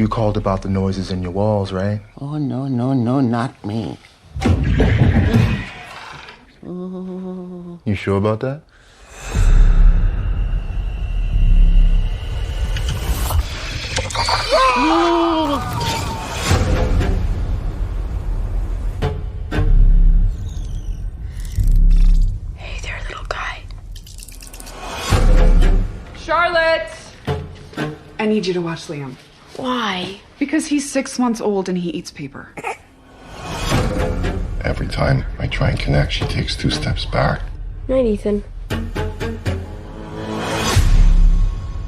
You called about the noises in your walls, right? Oh, no, not me. You sure about that? Hey there, little guy. Charlotte! I need you to watch Liam. Why? Because he's 6 months old and he eats paper. Every time I try and connect, she takes 2 steps back. Night, Ethan.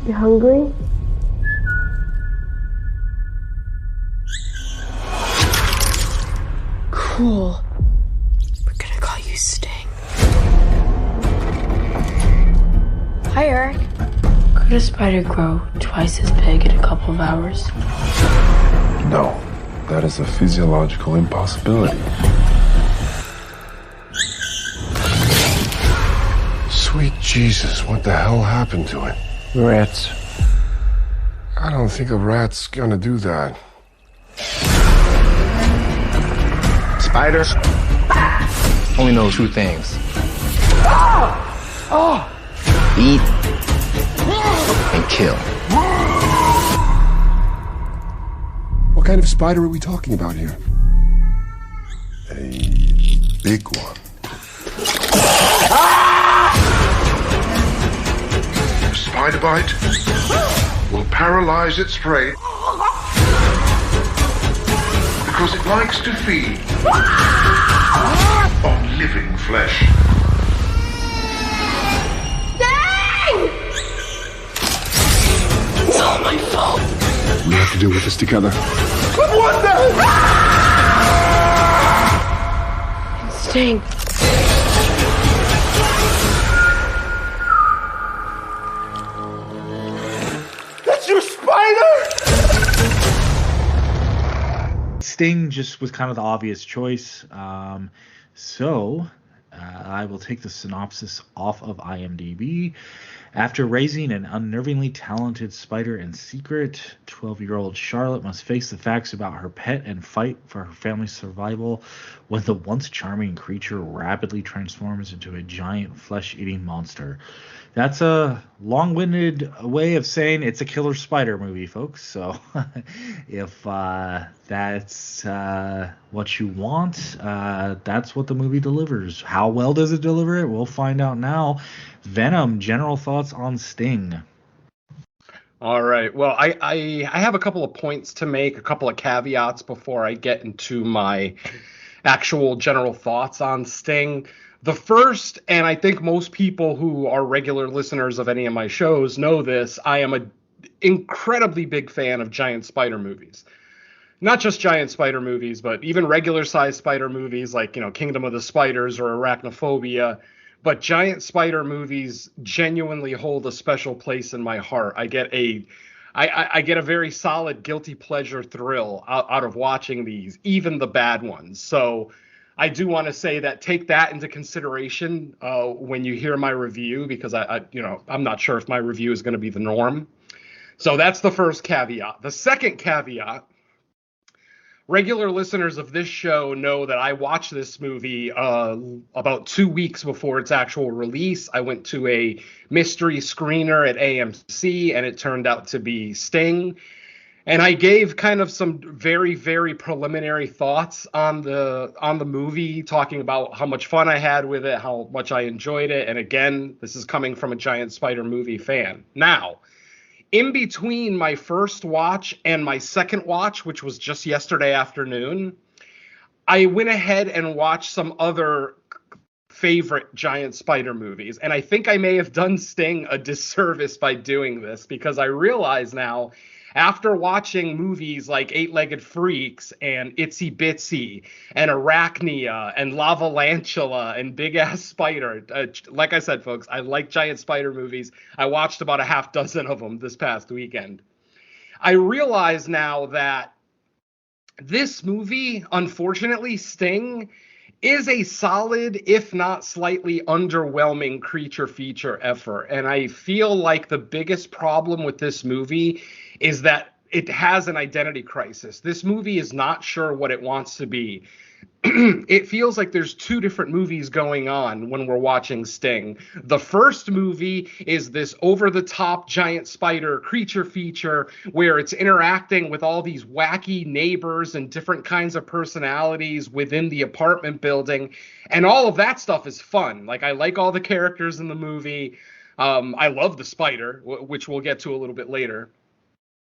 You hungry? Cool. We're gonna call you Sting. Hi, Eric. Could a spider grow twice as big in a couple of hours? No, that is a physiological impossibility. Sweet Jesus, what the hell happened to it? Rats. I don't think a rat's gonna do that. Spiders only know 2 things. Eat and kill. What kind of spider are we talking about here? A big one. Spider bite will paralyze its prey because it likes to feed on living flesh. It's all my fault. We have to deal with this together. Sting. That's your spider! Sting just was kind of the obvious choice. So I will take the synopsis off of IMDb. After raising an unnervingly talented spider in secret, 12-year-old Charlotte must face the facts about her pet and fight for her family's survival when the once charming creature rapidly transforms into a giant flesh-eating monster. That's a long-winded way of saying it's a killer spider movie, folks. So if that's what you want, that's what the movie delivers. How well does it deliver it? We'll find out now. Venom, general thoughts on Sting? All right. Well, I have a couple of points to make, a couple of caveats before I get into my actual general thoughts on Sting. The first, and I think most people who are regular listeners of any of my shows know this, I am an incredibly big fan of giant spider movies. Not just giant spider movies, but even regular-sized spider movies like, Kingdom of the Spiders or Arachnophobia. But giant spider movies genuinely hold a special place in my heart. I get a very solid guilty pleasure thrill out of watching these, even the bad ones. So I do want to say that take that into consideration when you hear my review, because I'm not sure if my review is going to be the norm. So that's the first caveat. The second caveat, regular listeners of this show know that I watched this movie about 2 weeks before its actual release. I went to a mystery screener at AMC, and it turned out to be Sting. And I gave kind of some very, very preliminary thoughts on the movie, talking about how much fun I had with it, how much I enjoyed it. And again, this is coming from a giant spider movie fan. Now, in between my first watch and my second watch, which was just yesterday afternoon, I went ahead and watched some other favorite giant spider movies. And I think I may have done Sting a disservice by doing this, because I realize now, after watching movies like Eight-Legged Freaks and Itsy Bitsy and Arachnia and Lavalantula and Big Ass Spider, like I said, folks, I like giant spider movies. I watched about a half dozen of them this past weekend. I realize now that this movie, unfortunately, Sting, is a solid, if not slightly underwhelming creature feature effort. And I feel like the biggest problem with this movie is that it has an identity crisis. This movie is not sure what it wants to be. It feels like there's two different movies going on when we're watching Sting. The first movie is this over-the-top giant spider creature feature where it's interacting with all these wacky neighbors and different kinds of personalities within the apartment building. And all of that stuff is fun. Like, I like all the characters in the movie. I love the spider, which we'll get to a little bit later.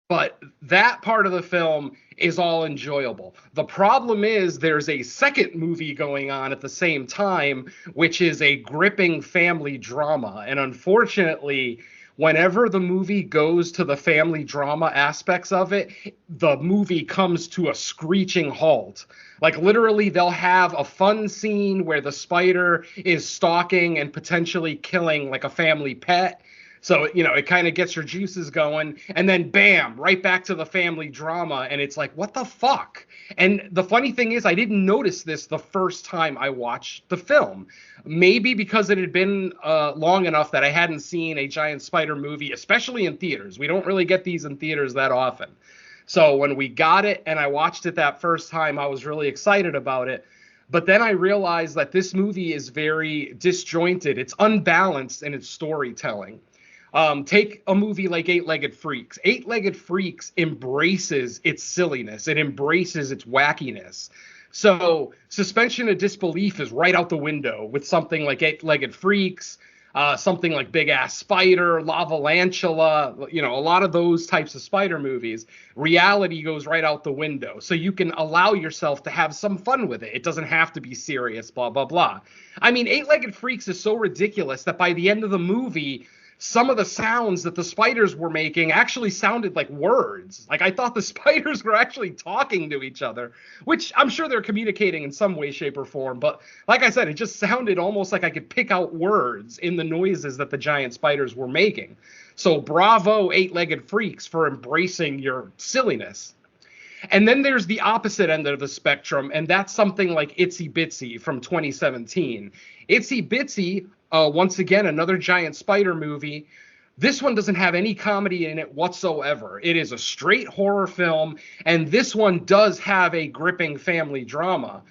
But that part of the film is all enjoyable. The problem is there's a second movie going on at the same time, which is a gripping family drama. And unfortunately, whenever the movie goes to the family drama aspects of it, the movie comes to a screeching halt. Like, literally, they'll have a fun scene where the spider is stalking and potentially killing, like, a family pet. So, you know, it kind of gets your juices going, and then bam, right back to the family drama, and it's like, what the fuck? And the funny thing is, I didn't notice this the first time I watched the film. Maybe because it had been long enough that I hadn't seen a giant spider movie, especially in theaters. We don't really get these in theaters that often. So when we got it and I watched it that first time, I was really excited about it. But then I realized that this movie is very disjointed. It's unbalanced in its storytelling. Take a movie like Eight-Legged Freaks. Eight-Legged Freaks embraces its silliness. It embraces its wackiness. So suspension of disbelief is right out the window with something like Eight-Legged Freaks, something like Big Ass Spider, Lavalantula, you know, a lot of those types of spider movies. Reality goes right out the window. So you can allow yourself to have some fun with it. It doesn't have to be serious, blah, blah, blah. I mean, Eight-Legged Freaks is so ridiculous that by the end of the movie, some of the sounds that the spiders were making actually sounded like words. Like, I thought the spiders were actually talking to each other, which I'm sure they're communicating in some way, shape, or form. But like I said, it just sounded almost like I could pick out words in the noises that the giant spiders were making. So bravo, Eight-Legged Freaks, for embracing your silliness. And then there's the opposite end of the spectrum, and that's something like Itsy Bitsy from 2017. Itsy Bitsy, once again, another giant spider movie. This one doesn't have any comedy in it whatsoever. It is a straight horror film, and this one does have a gripping family drama.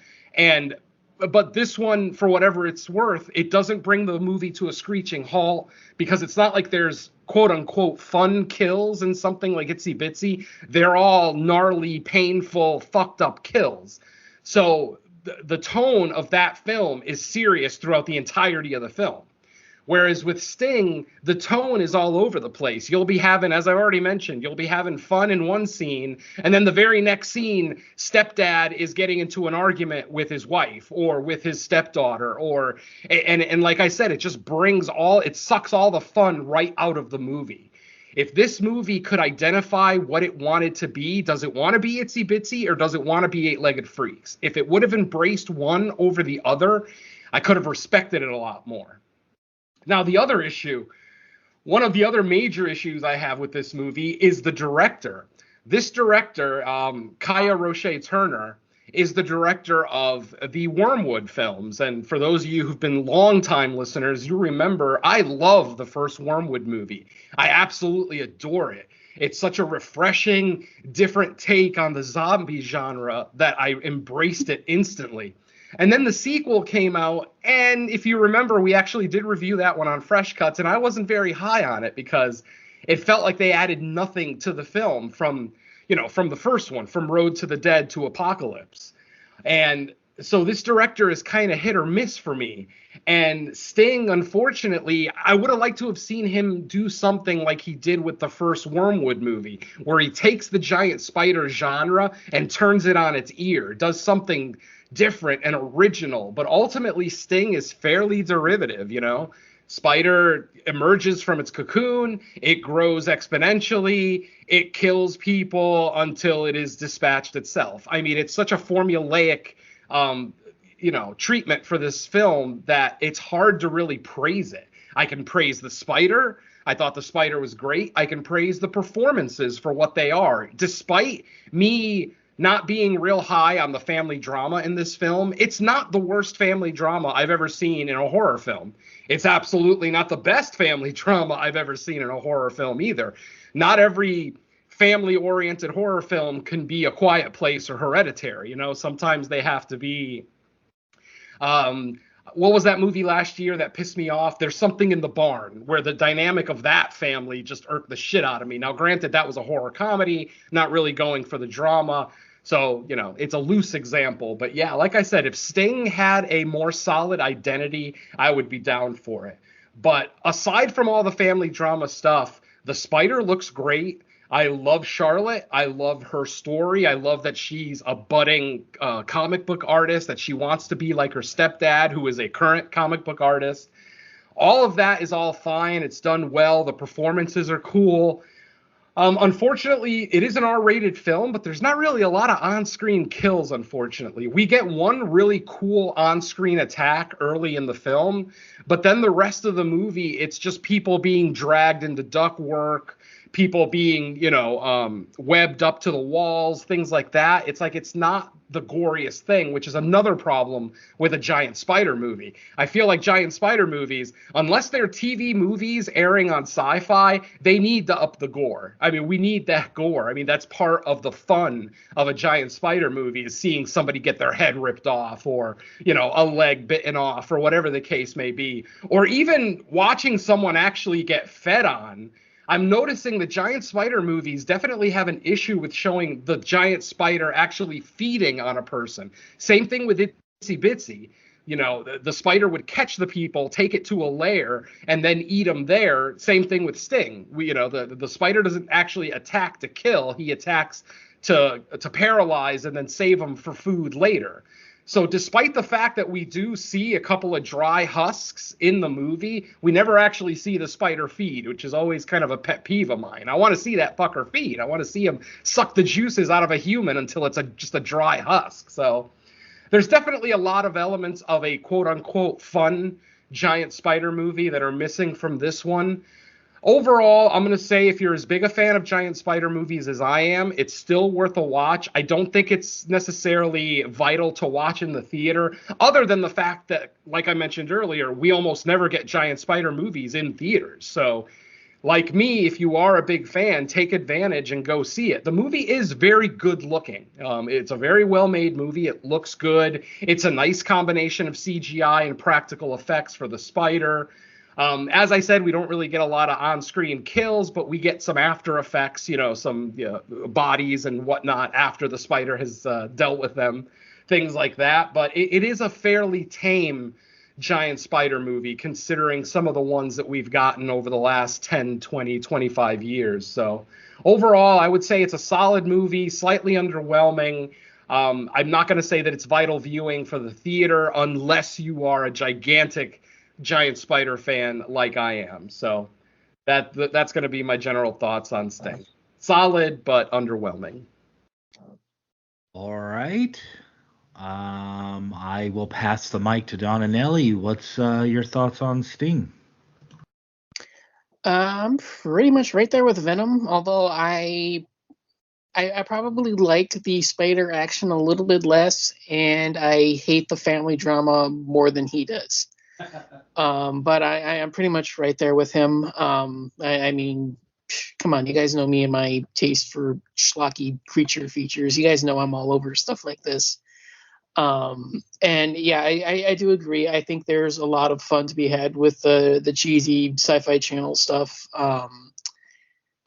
But this one, for whatever it's worth, it doesn't bring the movie to a screeching halt, because it's not like there's quote-unquote fun kills in something like Itsy Bitsy. They're all gnarly, painful, fucked up kills. So the tone of that film is serious throughout the entirety of the film. Whereas with Sting, the tone is all over the place. You'll be having, as I already mentioned, you'll be having fun in one scene, and then the very next scene, stepdad is getting into an argument with his wife or with his stepdaughter, and like I said, it just it sucks all the fun right out of the movie. If this movie could identify what it wanted to be, does it want to be Itsy Bitsy or does it want to be Eight-Legged Freaks? If it would have embraced one over the other, I could have respected it a lot more. Now, the other issue, one of the other major issues I have with this movie is the director. This director, Kaya Roche Turner, is the director of the Wormwood films. And for those of you who've been longtime listeners, you remember I love the first Wormwood movie. I absolutely adore it. It's such a refreshing, different take on the zombie genre that I embraced it instantly. And then the sequel came out, and if you remember, we actually did review that one on Fresh Cuts, and I wasn't very high on it because it felt like they added nothing to the film from the first one, from Road to the Dead to Apocalypse. And so this director is kind of hit or miss for me. And Sting, unfortunately, I would have liked to have seen him do something like he did with the first Wormwood movie, where he takes the giant spider genre and turns it on its ear, does something different and original. But ultimately, Sting is fairly derivative, you know? Spider emerges from its cocoon, it grows exponentially, it kills people until it is dispatched itself. I mean, it's such a formulaic treatment for this film that it's hard to really praise it. I can praise the spider. I thought the spider was great. I can praise the performances for what they are. Despite me not being real high on the family drama in this film, it's not the worst family drama I've ever seen in a horror film. It's absolutely not the best family drama I've ever seen in a horror film either. Not every family-oriented horror film can be A Quiet Place or Hereditary. You know, sometimes they have to be. What was that movie last year that pissed me off? There's Something in the Barn, where the dynamic of that family just irked the shit out of me. Now, granted, that was a horror comedy, not really going for the drama. So, you know, it's a loose example. But yeah, like I said, if Sting had a more solid identity, I would be down for it. But aside from all the family drama stuff, the Spider looks great. I love Charlotte. I love her story. I love that she's a budding comic book artist, that she wants to be like her stepdad, who is a current comic book artist. All of that is all fine. It's done well. The performances are cool. Unfortunately, it is an R-rated film, but there's not really a lot of on-screen kills, unfortunately. We get one really cool on-screen attack early in the film, but then the rest of the movie, it's just people being dragged into ductwork, people being, you know, webbed up to the walls, things like that. It's like it's not the goriest thing, which is another problem with a giant spider movie. I feel like giant spider movies, unless they're TV movies airing on Sci-Fi, they need to up the gore. I mean, we need that gore. I mean, that's part of the fun of a giant spider movie, is seeing somebody get their head ripped off, or, you know, a leg bitten off, or whatever the case may be, or even watching someone actually get fed on. I'm noticing the giant spider movies definitely have an issue with showing the giant spider actually feeding on a person. Same thing with Itsy Bitsy. You know, the spider would catch the people, take it to a lair, and then eat them there. Same thing with Sting. The spider doesn't actually attack to kill. He attacks to paralyze and then save them for food later. So despite the fact that we do see a couple of dry husks in the movie, we never actually see the spider feed, which is always kind of a pet peeve of mine. I want to see that fucker feed. I want to see him suck the juices out of a human until it's just a dry husk. So there's definitely a lot of elements of a quote-unquote fun giant spider movie that are missing from this one. Overall, I'm going to say if you're as big a fan of giant spider movies as I am, it's still worth a watch. I don't think it's necessarily vital to watch in the theater, other than the fact that, like I mentioned earlier, we almost never get giant spider movies in theaters. So, like me, if you are a big fan, take advantage and go see it. The movie is very good looking. It's a very well-made movie. It looks good. It's a nice combination of CGI and practical effects for the spider. As I said, we don't really get a lot of on-screen kills, but we get some after effects, you know, some bodies and whatnot after the spider has dealt with them, things like that. But it is a fairly tame giant spider movie, considering some of the ones that we've gotten over the last 10, 20, 25 years. So overall, I would say it's a solid movie, slightly underwhelming. I'm not going to say that it's vital viewing for the theater unless you are a gigantic giant spider fan like I am. So that's going to be my general thoughts on Sting. Solid, but underwhelming. All right. I will pass the mic to Don and Nelly. What's your thoughts on Sting? I'm pretty much right there with Venom, although I probably liked the spider action a little bit less, and I hate the family drama more than he does. But I am pretty much right there with him. I mean, come on, you guys know me and my taste for schlocky creature features. You guys know I'm all over stuff like this. And yeah, I do agree. I think there's a lot of fun to be had with the cheesy Sci-Fi Channel stuff.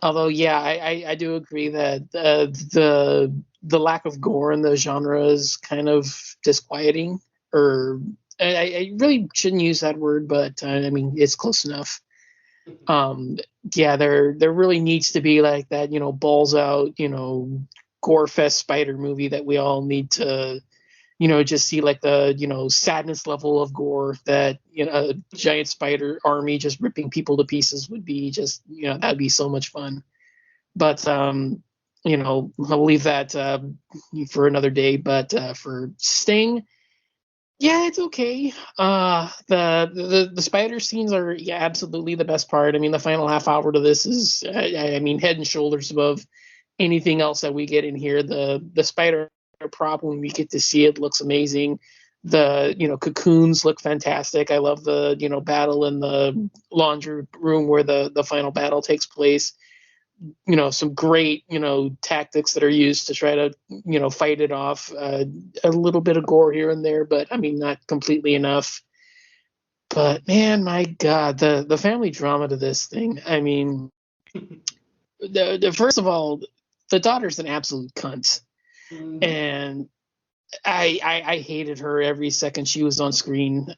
Although, yeah, I do agree that the lack of gore in the genre is kind of disquieting, or I really shouldn't use that word, but I mean, it's close enough. Yeah, there really needs to be like that, balls out, gore fest spider movie that we all need to, just see like the, sadness level of gore that, a giant spider army just ripping people to pieces would be just, that'd be so much fun. But, I'll leave that for another day. But for Sting, yeah, it's okay. The spider scenes are absolutely the best part. I mean, the final half hour to this is, I mean, head and shoulders above anything else that we get in here. The spider prop, when we get to see it, looks amazing. The cocoons look fantastic. I love the battle in the laundry room where the final battle takes place. some great, tactics that are used to try to, fight it off. A little bit of gore here and there, but I mean, not completely enough. But man, my God, the family drama to this thing. I mean, first of all, the daughter's an absolute cunt, and I hated her every second she was on screen.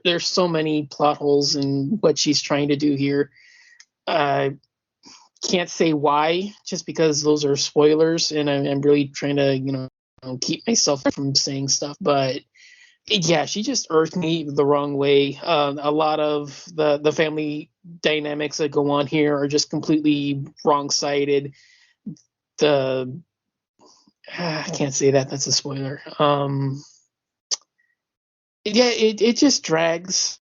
There's so many plot holes in what she's trying to do here. Can't say why, just because those are spoilers, and I'm really trying to keep myself from saying stuff. But yeah, she just irked me the wrong way. A lot of the family dynamics that go on here are just completely wrong-sided. I can't say that. That's a spoiler. Yeah, it just drags.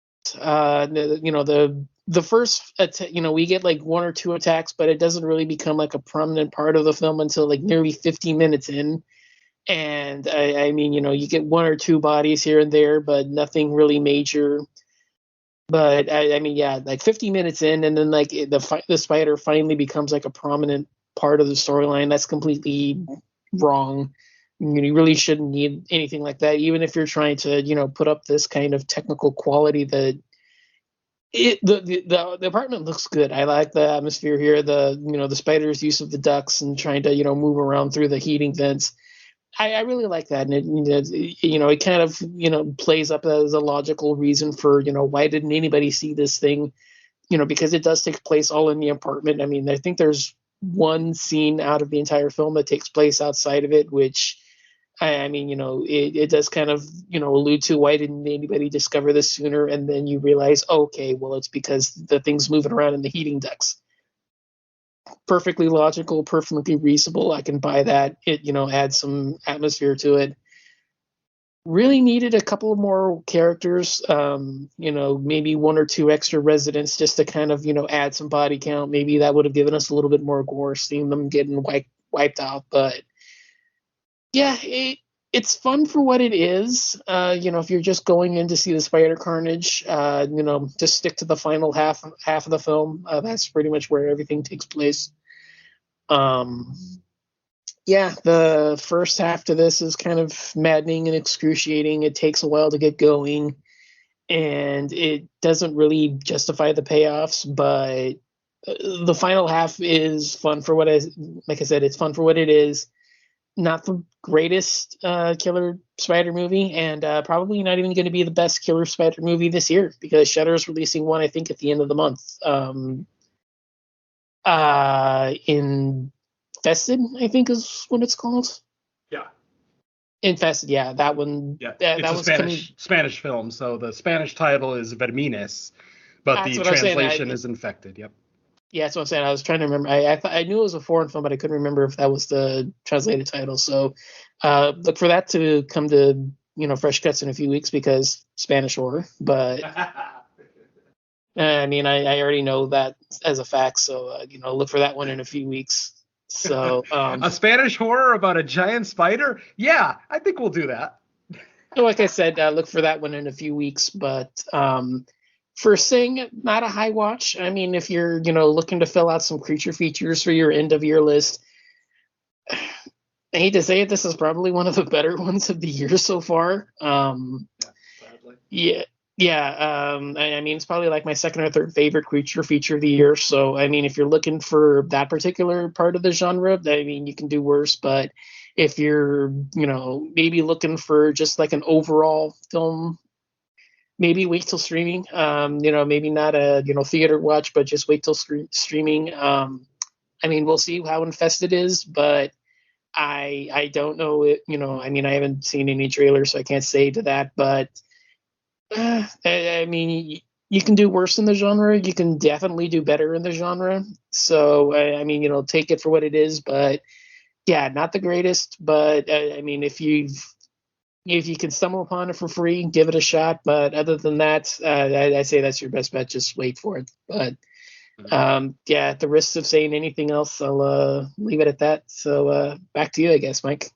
The first, we get like one or two attacks, but it doesn't really become like a prominent part of the film until like nearly 50 minutes in. And I mean, you get one or two bodies here and there, but nothing really major. But I mean, yeah, like 50 minutes in, and then like the spider finally becomes like a prominent part of the storyline. That's completely wrong. You really shouldn't need anything like that, even if you're trying to, put up this kind of technical quality. That the apartment looks good. I like the atmosphere here. The spider's use of the ducts and trying to move around through the heating vents. I really like that, and it kind of plays up as a logical reason for why didn't anybody see this thing, because it does take place all in the apartment. I mean, I think there's one scene out of the entire film that takes place outside of it, which I mean, it does kind of allude to why didn't anybody discover this sooner, and then you realize, okay, well, it's because the thing's moving around in the heating ducts. Perfectly logical, perfectly reasonable. I can buy that. It adds some atmosphere to it. Really needed a couple more characters, maybe one or two extra residents just to kind of add some body count. Maybe that would have given us a little bit more gore, seeing them getting wiped out. But yeah, it's fun for what it is. If you're just going in to see the spider carnage, just stick to the final half of the film. That's pretty much where everything takes place. Yeah, the first half to this is kind of maddening and excruciating. It takes a while to get going, and it doesn't really justify the payoffs, but the final half is fun for like I said, it's fun for what it is. Not the greatest killer spider movie, and probably not even going to be the best killer spider movie this year, because Shudder is releasing one, I think, at the end of the month. Infested, I think, is what it's called. Yeah. Infested, yeah, that one. Yeah, that it's a Spanish film, so the Spanish title is Vermines, but the translation is Infected. Yep. Yeah, that's what I'm saying. I was trying to remember. I knew it was a foreign film, but I couldn't remember if that was the translated title. So look for that to come to Fresh Cuts in a few weeks, because Spanish horror. But I mean, I already know that as a fact. So look for that one in a few weeks. So a Spanish horror about a giant spider? Yeah, I think we'll do that. Like I said, look for that one in a few weeks. But for Sing, not a high watch. I mean, if you're looking to fill out some creature features for your end of year list, I hate to say it, this is probably one of the better ones of the year so far. Yeah. I mean, it's probably like my second or third favorite creature feature of the year. So, I mean, if you're looking for that particular part of the genre, I mean, you can do worse. But if you're, maybe looking for just like an overall film, maybe wait till streaming. Maybe not a theater watch, but just wait till streaming. I mean, we'll see how Infested is, but I don't know it. I mean, I haven't seen any trailers, so I can't say to that. But I mean, you can do worse in the genre. You can definitely do better in the genre. So I mean, take it for what it is. But yeah, not the greatest. But I mean, if you can stumble upon it for free, give it a shot. But other than that, I say that's your best bet. Just wait for it. But yeah, at the risk of saying anything else, I'll leave it at that. So back to you, I guess, Mike.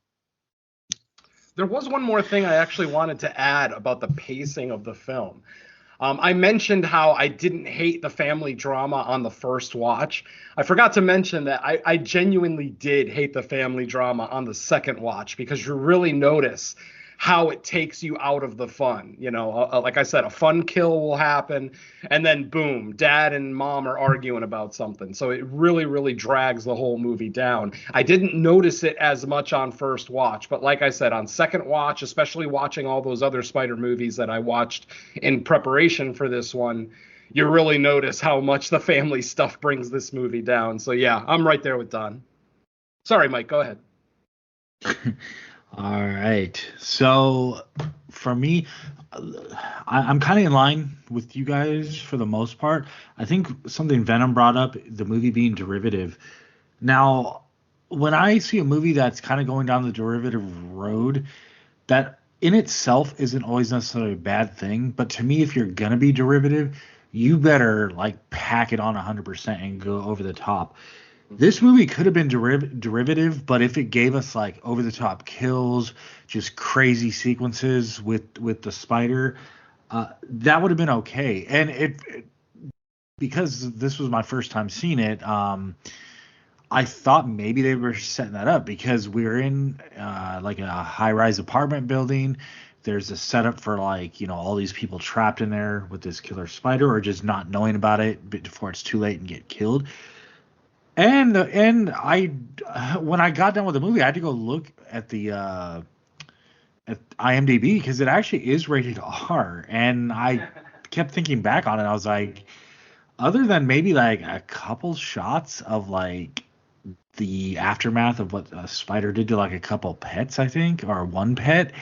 There was one more thing I actually wanted to add about the pacing of the film. I mentioned how I didn't hate the family drama on the first watch. I forgot to mention that I genuinely did hate the family drama on the second watch because you really notice how it takes you out of the fun. Like I said, a fun kill will happen, and then boom, dad and mom are arguing about something. So it really, really drags the whole movie down. I didn't notice it as much on first watch, but like I said, on second watch, especially watching all those other Spider movies that I watched in preparation for this one, you really notice how much the family stuff brings this movie down. So yeah, I'm right there with Don. Sorry, Mike, go ahead. All right. So for me, I'm kind of in line with you guys for the most part. I think something Venom brought up, the movie being derivative. Now, when I see a movie that's kind of going down the derivative road, that in itself isn't always necessarily a bad thing. But to me, if you're going to be derivative, you better like pack it on 100% and go over the top. This movie could have been derivative, but if it gave us like over the top kills, just crazy sequences with the spider, that would have been okay. And because this was my first time seeing it, I thought maybe they were setting that up because we're in like a high-rise apartment building. There's a setup for like, all these people trapped in there with this killer spider or just not knowing about it before it's too late and get killed. And I when I got done with the movie, I had to go look at the at IMDb because it actually is rated R. And I kept thinking back on it. I was like, other than maybe like a couple shots of like the aftermath of what a spider did to like a couple pets, I think, or one pet,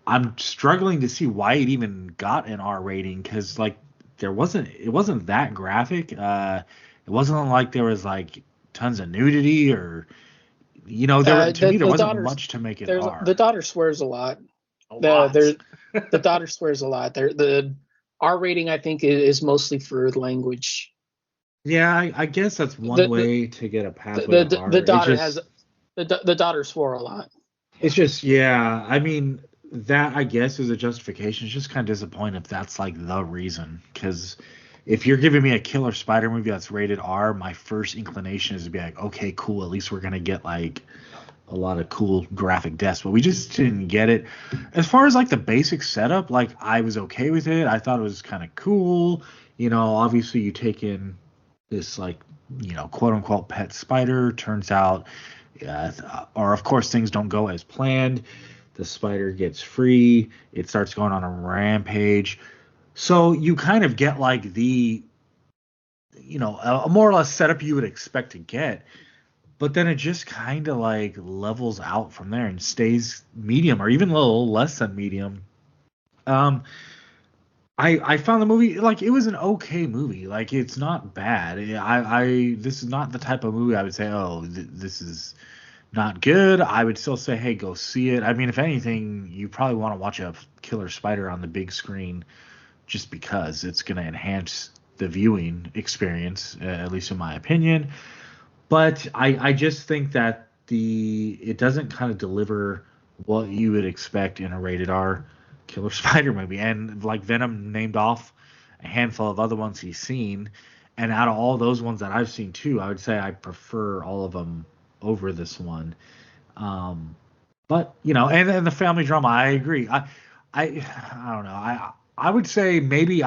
I'm struggling to see why it even got an R rating because like it wasn't that graphic. It wasn't like there was like tons of nudity or, to me there wasn't much to make it R. The daughter swears a lot. A lot. The daughter swears a lot. The R rating, I think, is mostly for language. Yeah, I guess that's one way to get a pathway to R. The daughter swore a lot. It's just, yeah, I mean, that I guess is a justification. It's just kind of disappointing if that's like the reason, because if you're giving me a killer spider movie that's rated R, my first inclination is to be like, okay, cool, at least we're gonna get like a lot of cool graphic deaths, but we just didn't get it. As far as like the basic setup, like I was okay with it. I thought it was kind of cool. Obviously you take in this like, quote unquote pet spider. Turns out, or of course things don't go as planned. The spider gets free. It starts going on a rampage. So you kind of get like the, a more or less setup you would expect to get. But then it just kind of like levels out from there and stays medium or even a little less than medium. I found the movie, like, it was an okay movie. Like, it's not bad. This is not the type of movie I would say, this is not good. I would still say, hey, go see it. I mean, if anything, you probably want to watch a killer spider on the big screen just because it's going to enhance the viewing experience, at least in my opinion. But I just think that it doesn't kind of deliver what you would expect in a rated R killer spider movie. And like Venom named off a handful of other ones he's seen, and out of all those ones that I've seen too, I would say I prefer all of them over this one. But and the family drama, I agree. I don't know. I would say maybe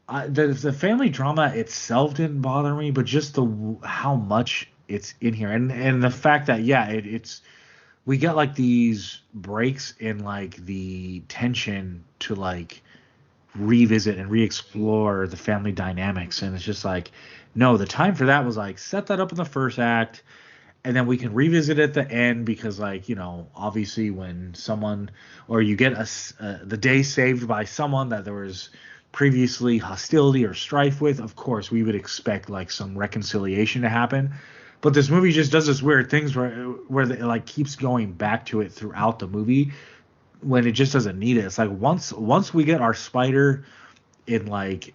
the family drama itself didn't bother me, but just how much it's in here, and the fact that it's we get like these breaks in like the tension to like revisit and re-explore the family dynamics, and it's just like, no, the time for that was like set that up in the first act, and then we can revisit at the end because like obviously when someone or you get the day saved by someone that there was previously hostility or strife with, of course we would expect like some reconciliation to happen. But this movie just does this weird things where it like keeps going back to it throughout the movie when it just doesn't need it. It's like once we get our spider in like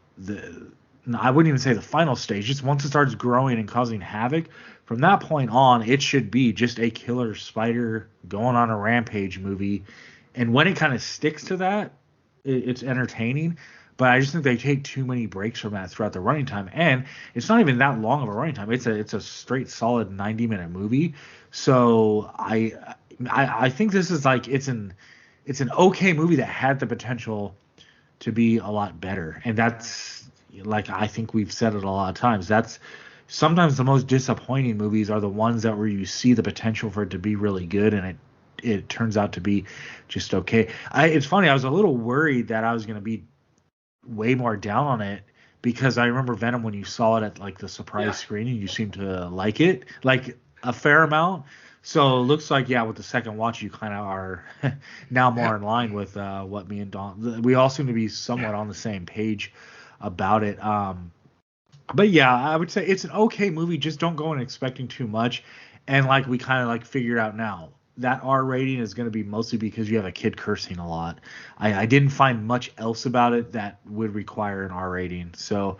I wouldn't even say the final stage, just once it starts growing and causing havoc, from that point on it should be just a killer spider going on a rampage movie. And when it kind of sticks to that, it's entertaining. but I just think they take too many breaks from that throughout the running time, and it's not even that long of a running time. It's a straight solid 90-minute movie. So I think this is like it's an okay movie that had the potential to be a lot better, and that's like I think we've said it a lot of times. That's sometimes the most disappointing movies are the ones that where you see the potential for it to be really good, and it turns out to be just okay. It's funny, I was a little worried that I was going to be way more down on it because I remember Venom when you saw it at like the surprise screening, you seemed to like it like a fair amount. So it looks like with the second watch you kind of are now more in line with what me and Don. We all seem to be somewhat on the same page about it. But yeah, I would say it's an okay movie. Just don't go in expecting too much. And like we kind of like figured out now, that R rating is going to be mostly because you have a kid cursing a lot. I didn't find much else about it that would require an R rating. So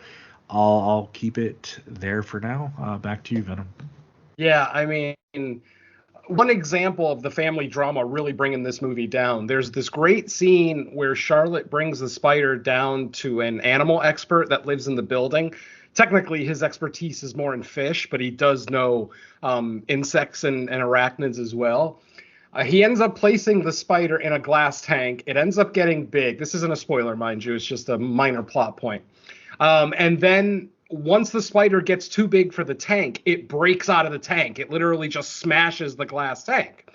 I'll keep it there for now. Back to you, Venom. Yeah, I mean, one example of the family drama really bringing this movie down. There's this great scene where Charlotte brings the spider down to an animal expert that lives in the building. Technically, his expertise is more in fish, but he does know insects and arachnids as well. He ends up placing the spider in a glass tank. It ends up getting big. This isn't a spoiler, mind you. It's just a minor plot point. And then once the spider gets too big for the tank, it breaks out of the tank. It literally just smashes the glass tank.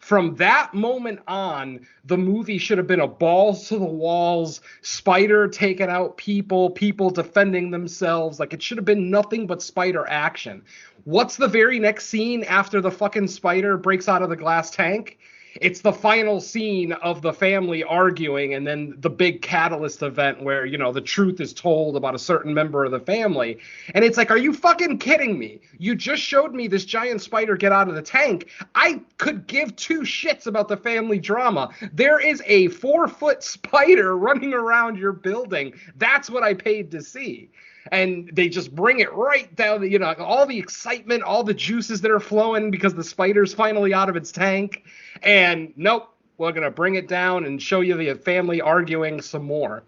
From that moment on, the movie should have been a balls to the walls, spider taking out people defending themselves. Like, it should have been nothing but spider action. What's the very next scene after the fucking spider breaks out of the glass tank? It's the final scene of the family arguing, and then the big catalyst event where, you know, the truth is told about a certain member of the family. And it's like, are you fucking kidding me? You just showed me this giant spider get out of the tank. I could give two shits about the family drama. There is a 4-foot spider running around your building. That's what I paid to see. And they just bring it right down, you know, all the excitement, all the juices that are flowing because the spider's finally out of its tank. And nope, we're going to bring it down and show you the family arguing some more.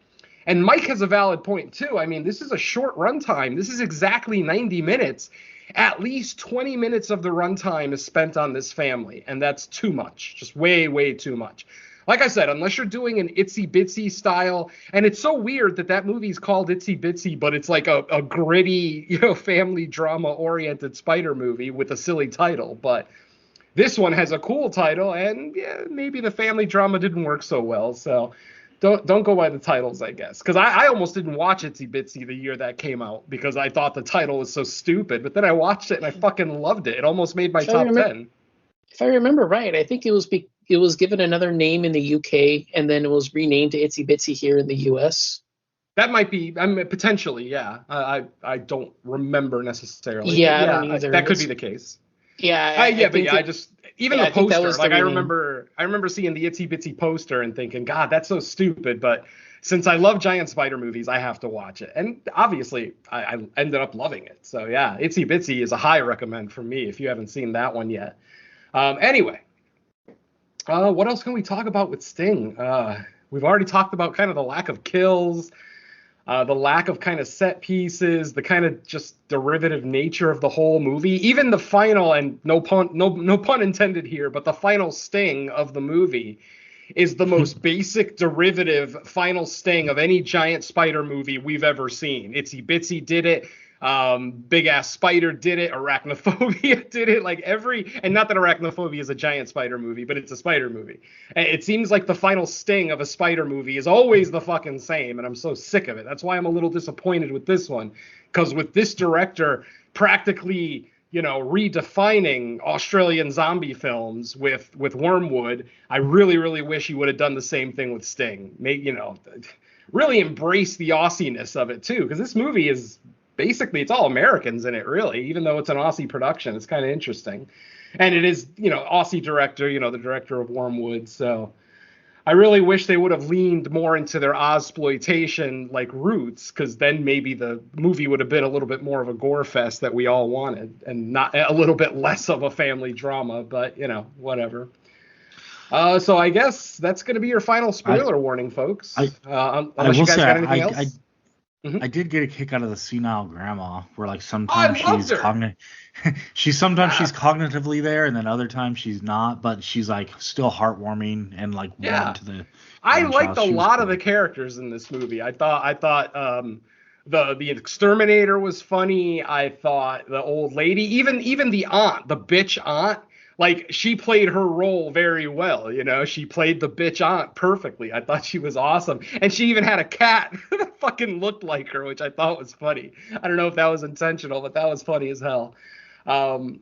And Mike has a valid point, too. I mean, this is a short runtime. This is exactly 90 minutes. At least 20 minutes of the runtime is spent on this family. And that's too much, just way, way too much. Like I said, unless you're doing an Itsy Bitsy style, and it's so weird that movie's called Itsy Bitsy, but it's like a gritty, you know, family drama-oriented spider movie with a silly title. But this one has a cool title, and yeah, maybe the family drama didn't work so well. So don't go by the titles, I guess. Because I almost didn't watch Itsy Bitsy the year that came out because I thought the title was so stupid. But then I watched it and I fucking loved it. It almost made my top 10. If I remember right, I think it was given another name in the UK, and then it was renamed to Itsy Bitsy here in the US. That might be, I mean, potentially, yeah. I don't remember necessarily. Yeah, I don't either. That could be the case. Yeah, I just even the poster, like I remember seeing the Itsy Bitsy poster and thinking, God, that's so stupid. But since I love giant spider movies, I have to watch it. And obviously, I ended up loving it. So yeah, Itsy Bitsy is a high recommend for me if you haven't seen that one yet. Anyway, what else can we talk about with Sting? We've already talked about kind of the lack of kills, the lack of kind of set pieces, the kind of just derivative nature of the whole movie. Even the final, and no pun intended here, but the final Sting of the movie is the most basic derivative final Sting of any giant spider movie we've ever seen. Itsy Bitsy did it. Big Ass Spider did it. Arachnophobia did it. Like and not that Arachnophobia is a giant spider movie, but it's a spider movie. And it seems like the final Sting of a spider movie is always the fucking same, and I'm so sick of it. That's why I'm a little disappointed with this one, because with this director practically, you know, redefining Australian zombie films with Wormwood, I really, really wish he would have done the same thing with Sting. Really embrace the Aussie-ness of it too, because this movie is basically, it's all Americans in it, really, even though it's an Aussie production. It's kind of interesting. And it is, you know, Aussie director, you know, the director of Wormwood. So I really wish they would have leaned more into their Ozploitation like roots, because then maybe the movie would have been a little bit more of a gore fest that we all wanted, and not a little bit less of a family drama. But, you know, whatever. So I guess that's going to be your final spoiler warning, folks. I Unless will you guys say got anything else. I did get a kick out of the senile grandma, where like I sometimes loved she's her. she's cognitively there, and then other times she's not, but she's like still heartwarming and like warm Yeah. to the I young liked child. a She was lot of cool. the characters in this movie. I thought the exterminator was funny. I thought the old lady, even the aunt, the bitch aunt, like she played her role very well. You know, she played the bitch aunt perfectly. I thought she was awesome, and she even had a cat that fucking looked like her, which I thought was funny. I don't know if that was intentional, but that was funny as hell. Um,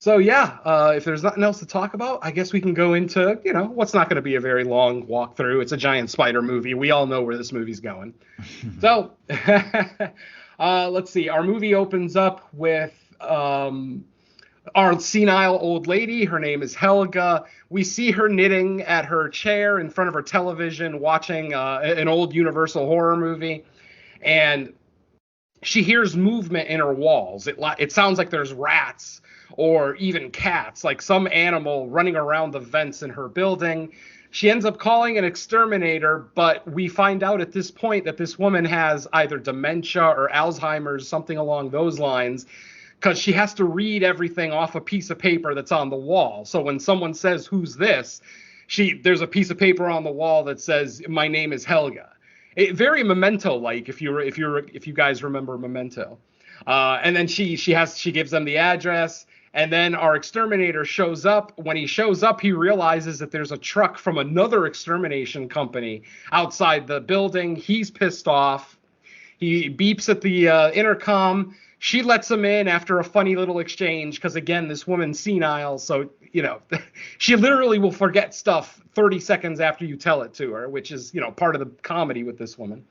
so yeah, if there's nothing else to talk about, I guess we can go into, what's not going to be a very long walkthrough. It's a giant spider movie. We all know where this movie's going. So let's see. Our movie opens up with our senile old lady. Her name is Helga. We see her knitting at her chair in front of her television, watching an old Universal horror movie, and she hears movement in her walls. It sounds like there's rats or even cats, like some animal running around the vents in her building. She ends up calling an exterminator, but we find out at this point that this woman has either dementia or Alzheimer's, something along those lines, because she has to read everything off a piece of paper that's on the wall. So when someone says, "Who's this?" there's a piece of paper on the wall that says, "My name is Helga." Very Memento-like, if you guys remember Memento. And then she gives them the address, and then our exterminator shows up. When he shows up, he realizes that there's a truck from another extermination company outside the building. He's pissed off. He beeps at the intercom. She lets him in after a funny little exchange because, again, this woman's senile, so she literally will forget stuff 30 seconds after you tell it to her, which is part of the comedy with this woman.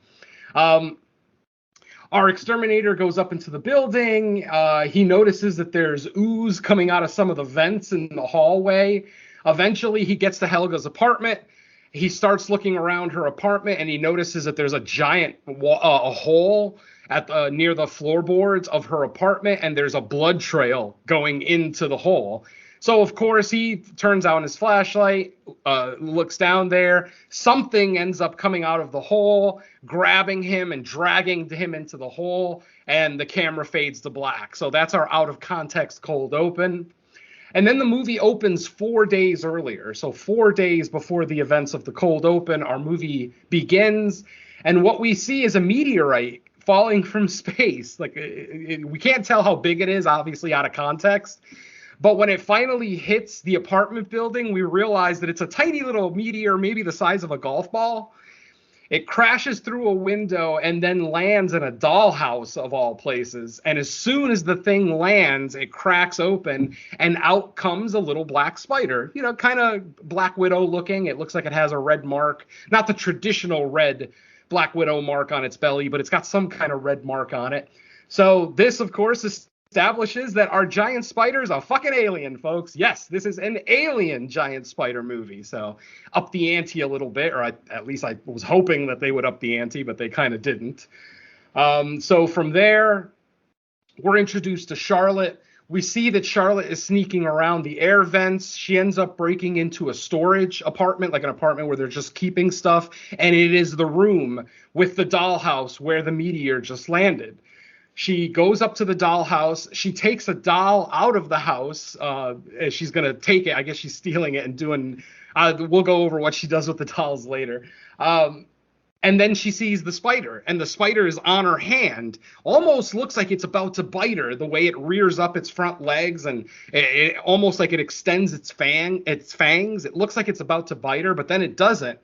Our exterminator goes up into the building. He notices that there's ooze coming out of some of the vents in the hallway. Eventually, he gets to Helga's apartment. He starts looking around her apartment, and he notices that there's a giant hole near the floorboards of her apartment, and there's a blood trail going into the hole. So, of course, he turns on his flashlight, looks down there. Something ends up coming out of the hole, grabbing him and dragging him into the hole, and the camera fades to black. So that's our out-of-context cold open. And then the movie opens 4 days earlier. So 4 days before the events of the cold open, our movie begins. And what we see is a meteorite falling from space. Like, we can't tell how big it is, obviously out of context. But when it finally hits the apartment building, we realize that it's a tiny little meteor, maybe the size of a golf ball. It crashes through a window and then lands in a dollhouse of all places. And as soon as the thing lands, it cracks open and out comes a little black spider, kind of Black Widow looking. It looks like it has a red mark, not the traditional red Black Widow mark on its belly, but it's got some kind of red mark on it. So this, of course, establishes that our giant spider is a fucking alien, folks. Yes, this is an alien giant spider movie. So up the ante a little bit, or at least I was hoping that they would up the ante, but they kind of didn't. So from there, we're introduced to Charlotte. We see that Charlotte is sneaking around the air vents. She ends up breaking into a storage apartment, like an apartment where they're just keeping stuff. And it is the room with the dollhouse where the meteor just landed. She goes up to the dollhouse. She takes a doll out of the house. She's going to take it. I guess she's stealing it and doing... we'll go over what she does with the dolls later. And then she sees the spider, and the spider is on her hand. Almost looks like it's about to bite her, the way it rears up its front legs, and it almost like it extends its fangs. It looks like it's about to bite her, but then it doesn't.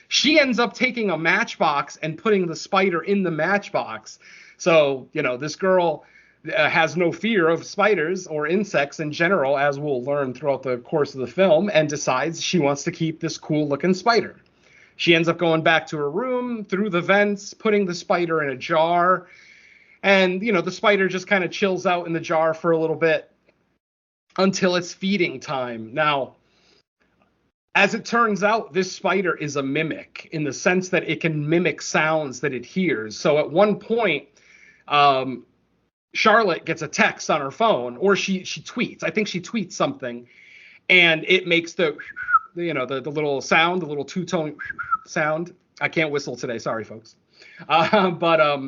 She ends up taking a matchbox and putting the spider in the matchbox. So, this girl has no fear of spiders or insects in general, as we'll learn throughout the course of the film, and decides she wants to keep this cool-looking spider. She ends up going back to her room through the vents, putting the spider in a jar. And, the spider just kind of chills out in the jar for a little bit until it's feeding time. Now, as it turns out, this spider is a mimic in the sense that it can mimic sounds that it hears. So at one point, Charlotte gets a text on her phone, or she tweets. I think she tweets something, and it makes the the little sound, the little two-tone sound. I can't whistle today. Sorry, folks. But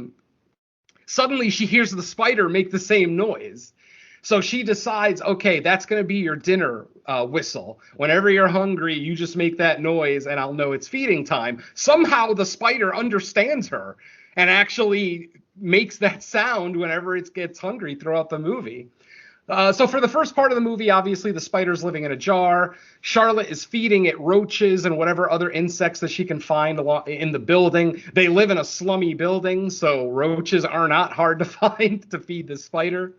suddenly she hears the spider make the same noise. So she decides, okay, that's going to be your dinner whistle. Whenever you're hungry, you just make that noise and I'll know it's feeding time. Somehow the spider understands her and actually makes that sound whenever it gets hungry throughout the movie. So for the first part of the movie, obviously the spider's living in a jar. Charlotte is feeding it roaches and whatever other insects that she can find in the building. They live in a slummy building, so roaches are not hard to find to feed the spider.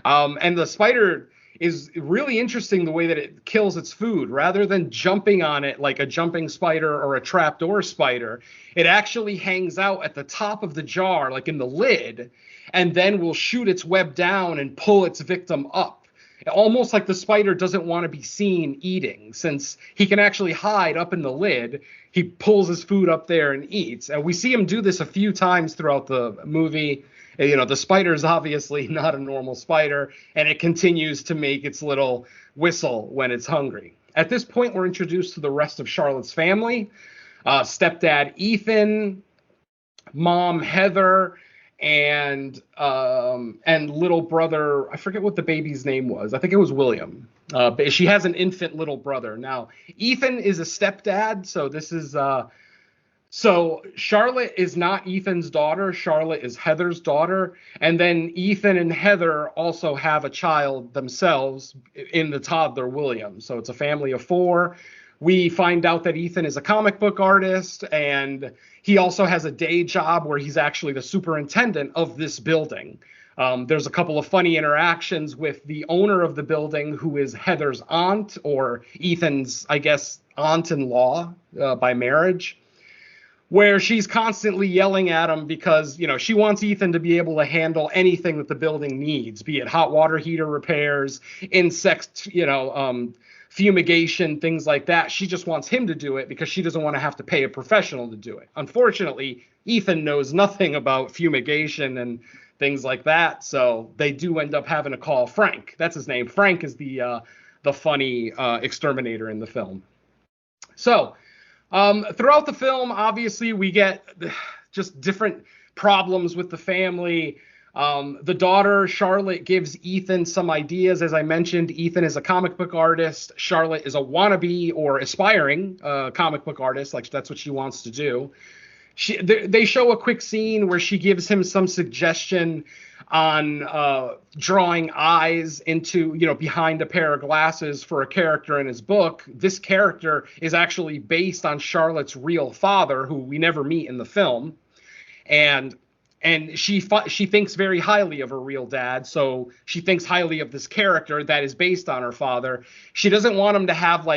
And the spider is really interesting the way that it kills its food. Rather than jumping on it like a jumping spider or a trapdoor spider, it actually hangs out at the top of the jar, like in the lid, and then will shoot its web down and pull its victim up. Almost like the spider doesn't want to be seen eating. Since he can actually hide up in the lid, he pulls his food up there and eats. And we see him do this a few times throughout the movie. The spider is obviously not a normal spider, and it continues to make its little whistle when it's hungry. At this point, we're introduced to the rest of Charlotte's family. Stepdad Ethan, mom Heather, and little brother, I forget what the baby's name was. I think it was William. But she has an infant little brother. Now, Ethan is a stepdad, so this is... So Charlotte is not Ethan's daughter. Charlotte is Heather's daughter. And then Ethan and Heather also have a child themselves in the toddler William. So it's a family of 4. We find out that Ethan is a comic book artist, and he also has a day job where he's actually the superintendent of this building. There's a couple of funny interactions with the owner of the building, who is Heather's aunt, or Ethan's, I guess, aunt-in-law by marriage, where she's constantly yelling at him because, she wants Ethan to be able to handle anything that the building needs, be it hot water heater repairs, insect, fumigation, things like that. She just wants him to do it because she doesn't want to have to pay a professional to do it. Unfortunately, Ethan knows nothing about fumigation and things like that, so they do end up having to call Frank. That's his name. Frank is the funny exterminator in the film. So... throughout the film, obviously, we get just different problems with the family. The daughter, Charlotte, gives Ethan some ideas. As I mentioned, Ethan is a comic book artist. Charlotte is a wannabe or aspiring comic book artist. Like, that's what she wants to do. They show a quick scene where she gives him some suggestion on drawing eyes into, behind a pair of glasses for a character in his book. This character is actually based on Charlotte's real father, who we never meet in the film. And she thinks very highly of her real dad, so she thinks highly of this character that is based on her father. She doesn't want him to have,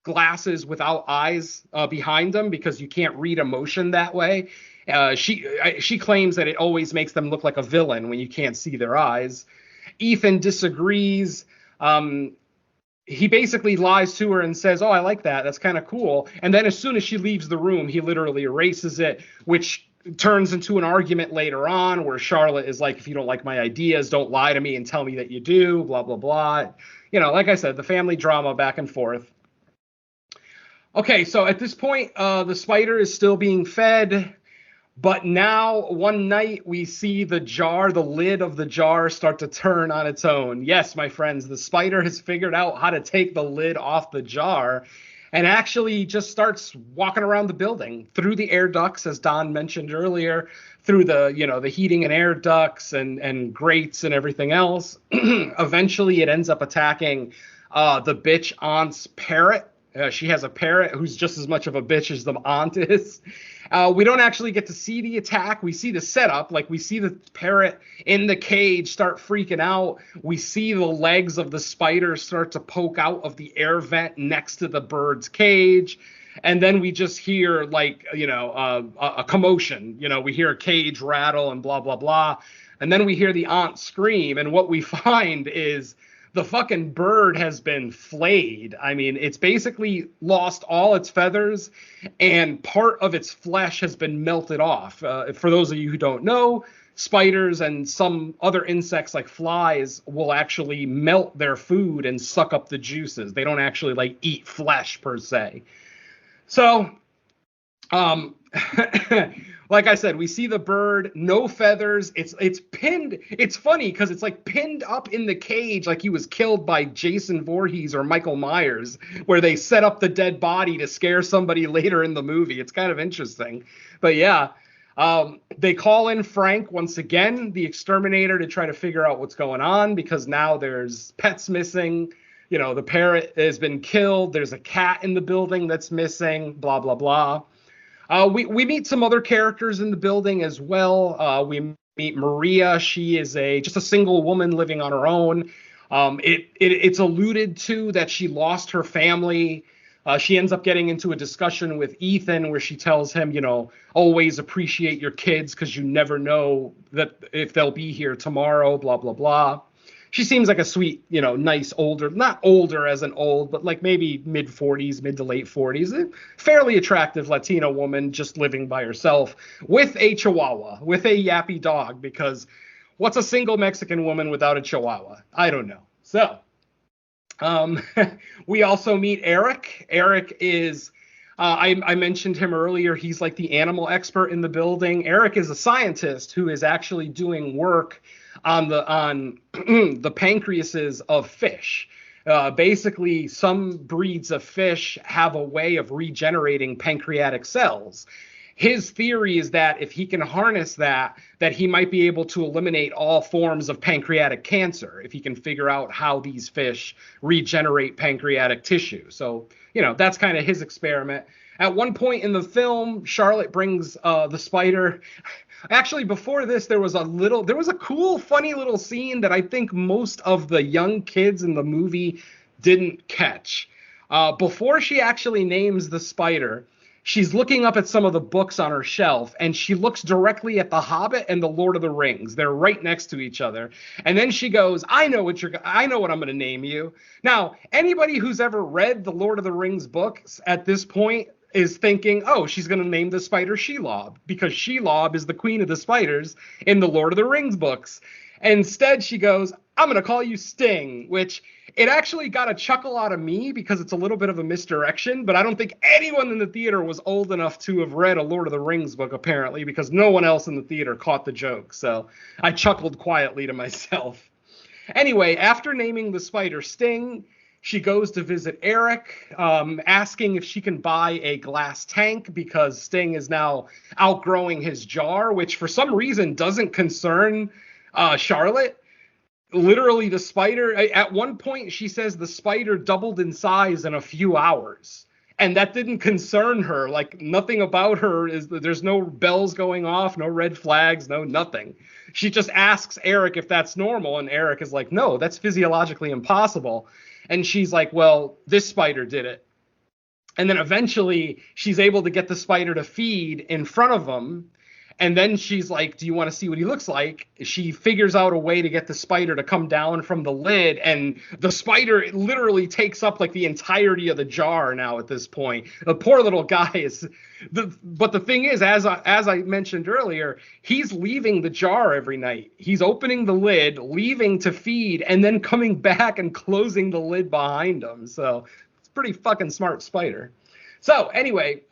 glasses without eyes behind them because you can't read emotion that way. She claims that it always makes them look like a villain when you can't see their eyes. Ethan disagrees. He basically lies to her and says, "Oh, I like that. That's kind of cool." And then as soon as she leaves the room, he literally erases it, which turns into an argument later on where Charlotte is like, "If you don't like my ideas, don't lie to me and tell me that you do, blah, blah, blah." Like I said, the family drama back and forth. Okay, so at this point, the spider is still being fed. But now, one night, we see the lid of the jar start to turn on its own. Yes, my friends, the spider has figured out how to take the lid off the jar and actually just starts walking around the building through the air ducts, as Don mentioned earlier, through the heating and air ducts and grates and everything else. Eventually, it ends up attacking the bitch aunt's parrot. She has a parrot who's just as much of a bitch as the aunt is. We don't actually get to see the attack. We see the setup. We see the parrot in the cage start freaking out. We see the legs of the spider start to poke out of the air vent next to the bird's cage. And then we just hear, a commotion. We hear a cage rattle and blah, blah, blah. And then we hear the aunt scream. And what we find is the fucking bird has been flayed. I mean, it's basically lost all its feathers and part of its flesh has been melted off. For those of you who don't know, spiders and some other insects like flies will actually melt their food and suck up the juices. They don't actually like eat flesh per se. So, like I said, we see the bird, no feathers. It's pinned. It's funny because it's like pinned up in the cage like he was killed by Jason Voorhees or Michael Myers, where they set up the dead body to scare somebody later in the movie. It's kind of interesting. But yeah, they call in Frank once again, the exterminator, to try to figure out what's going on because now there's pets missing. You know, the parrot has been killed. There's a cat in the building that's missing, blah, blah, blah. We meet some other characters in the building as well. We meet Maria. She is just a single woman living on her own. It's alluded to that she lost her family. She ends up getting into a discussion with Ethan where she tells him, you know, always appreciate your kids because you never know that if they'll be here tomorrow, blah, blah, blah. She seems like a sweet, you know, nice older, not older as an old, but like maybe mid 40s, mid to late 40s, a fairly attractive Latina woman just living by herself with a chihuahua, with a yappy dog, because what's a single Mexican woman without a chihuahua? I don't know. So we also meet Eric. Eric is, I mentioned him earlier. He's like the animal expert in the building. Eric is a scientist who is actually doing work on the pancreases of fish. Basically, some breeds of fish have a way of regenerating pancreatic cells. His theory is that if he can harness that he might be able to eliminate all forms of pancreatic cancer if he can figure out how these fish regenerate pancreatic tissue. So, you know, that's kind of his experiment. At one point in the film, Charlotte brings the spider. Actually, before this, there was a cool, funny little scene that I think most of the young kids in the movie didn't catch. Before she actually names the spider, she's looking up at some of the books on her shelf, and she looks directly at The Hobbit and The Lord of the Rings. They're right next to each other. And then she goes, I know what I'm going to name you. Now, anybody who's ever read the Lord of the Rings books at this point is thinking, oh, she's going to name the spider Shelob, because Shelob is the queen of the spiders in the Lord of the Rings books. Instead, she goes, I'm going to call you Sting, which it actually got a chuckle out of me because it's a little bit of a misdirection, but I don't think anyone in the theater was old enough to have read a Lord of the Rings book, apparently, because no one else in the theater caught the joke. So I chuckled quietly to myself. Anyway, after naming the spider Sting, she goes to visit Eric, asking if she can buy a glass tank because Sting is now outgrowing his jar, which for some reason doesn't concern Charlotte. Literally, the spider, at one point she says the spider doubled in size in a few hours. And that didn't concern her. Like, nothing about her there's no bells going off, no red flags, no nothing. She just asks Eric if that's normal. And Eric is like, no, that's physiologically impossible. And she's like, well, this spider did it. And then eventually she's able to get the spider to feed in front of him. And then she's like, do you want to see what he looks like? She figures out a way to get the spider to come down from the lid. And the spider literally takes up like the entirety of the jar now at this point. The poor little guy is... But the thing is, as I mentioned earlier, he's leaving the jar every night. He's opening the lid, leaving to feed, and then coming back and closing the lid behind him. So it's a pretty fucking smart spider. So anyway,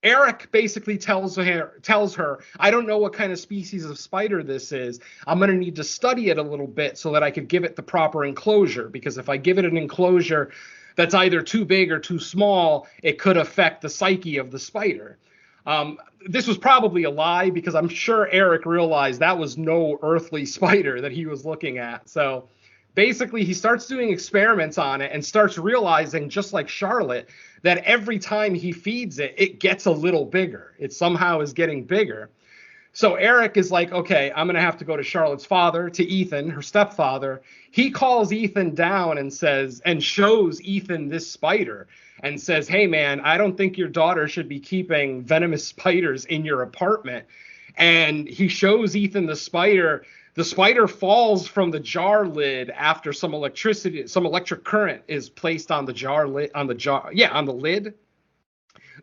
Eric basically tells her, I don't know what kind of species of spider this is. I'm going to need to study it a little bit so that I could give it the proper enclosure, because if I give it an enclosure that's either too big or too small, it could affect the psyche of the spider. This was probably a lie, because I'm sure Eric realized that was no earthly spider that he was looking at. So basically, he starts doing experiments on it and starts realizing, just like Charlotte, that every time he feeds it, it gets a little bigger. It somehow is getting bigger. So Eric is like, okay, I'm going to have to go to Charlotte's father, to Ethan, her stepfather. He calls Ethan down and shows Ethan this spider and says, hey, man, I don't think your daughter should be keeping venomous spiders in your apartment. And he shows Ethan the spider. The spider falls from the jar lid after some electric current is placed on the jar lid, on the lid.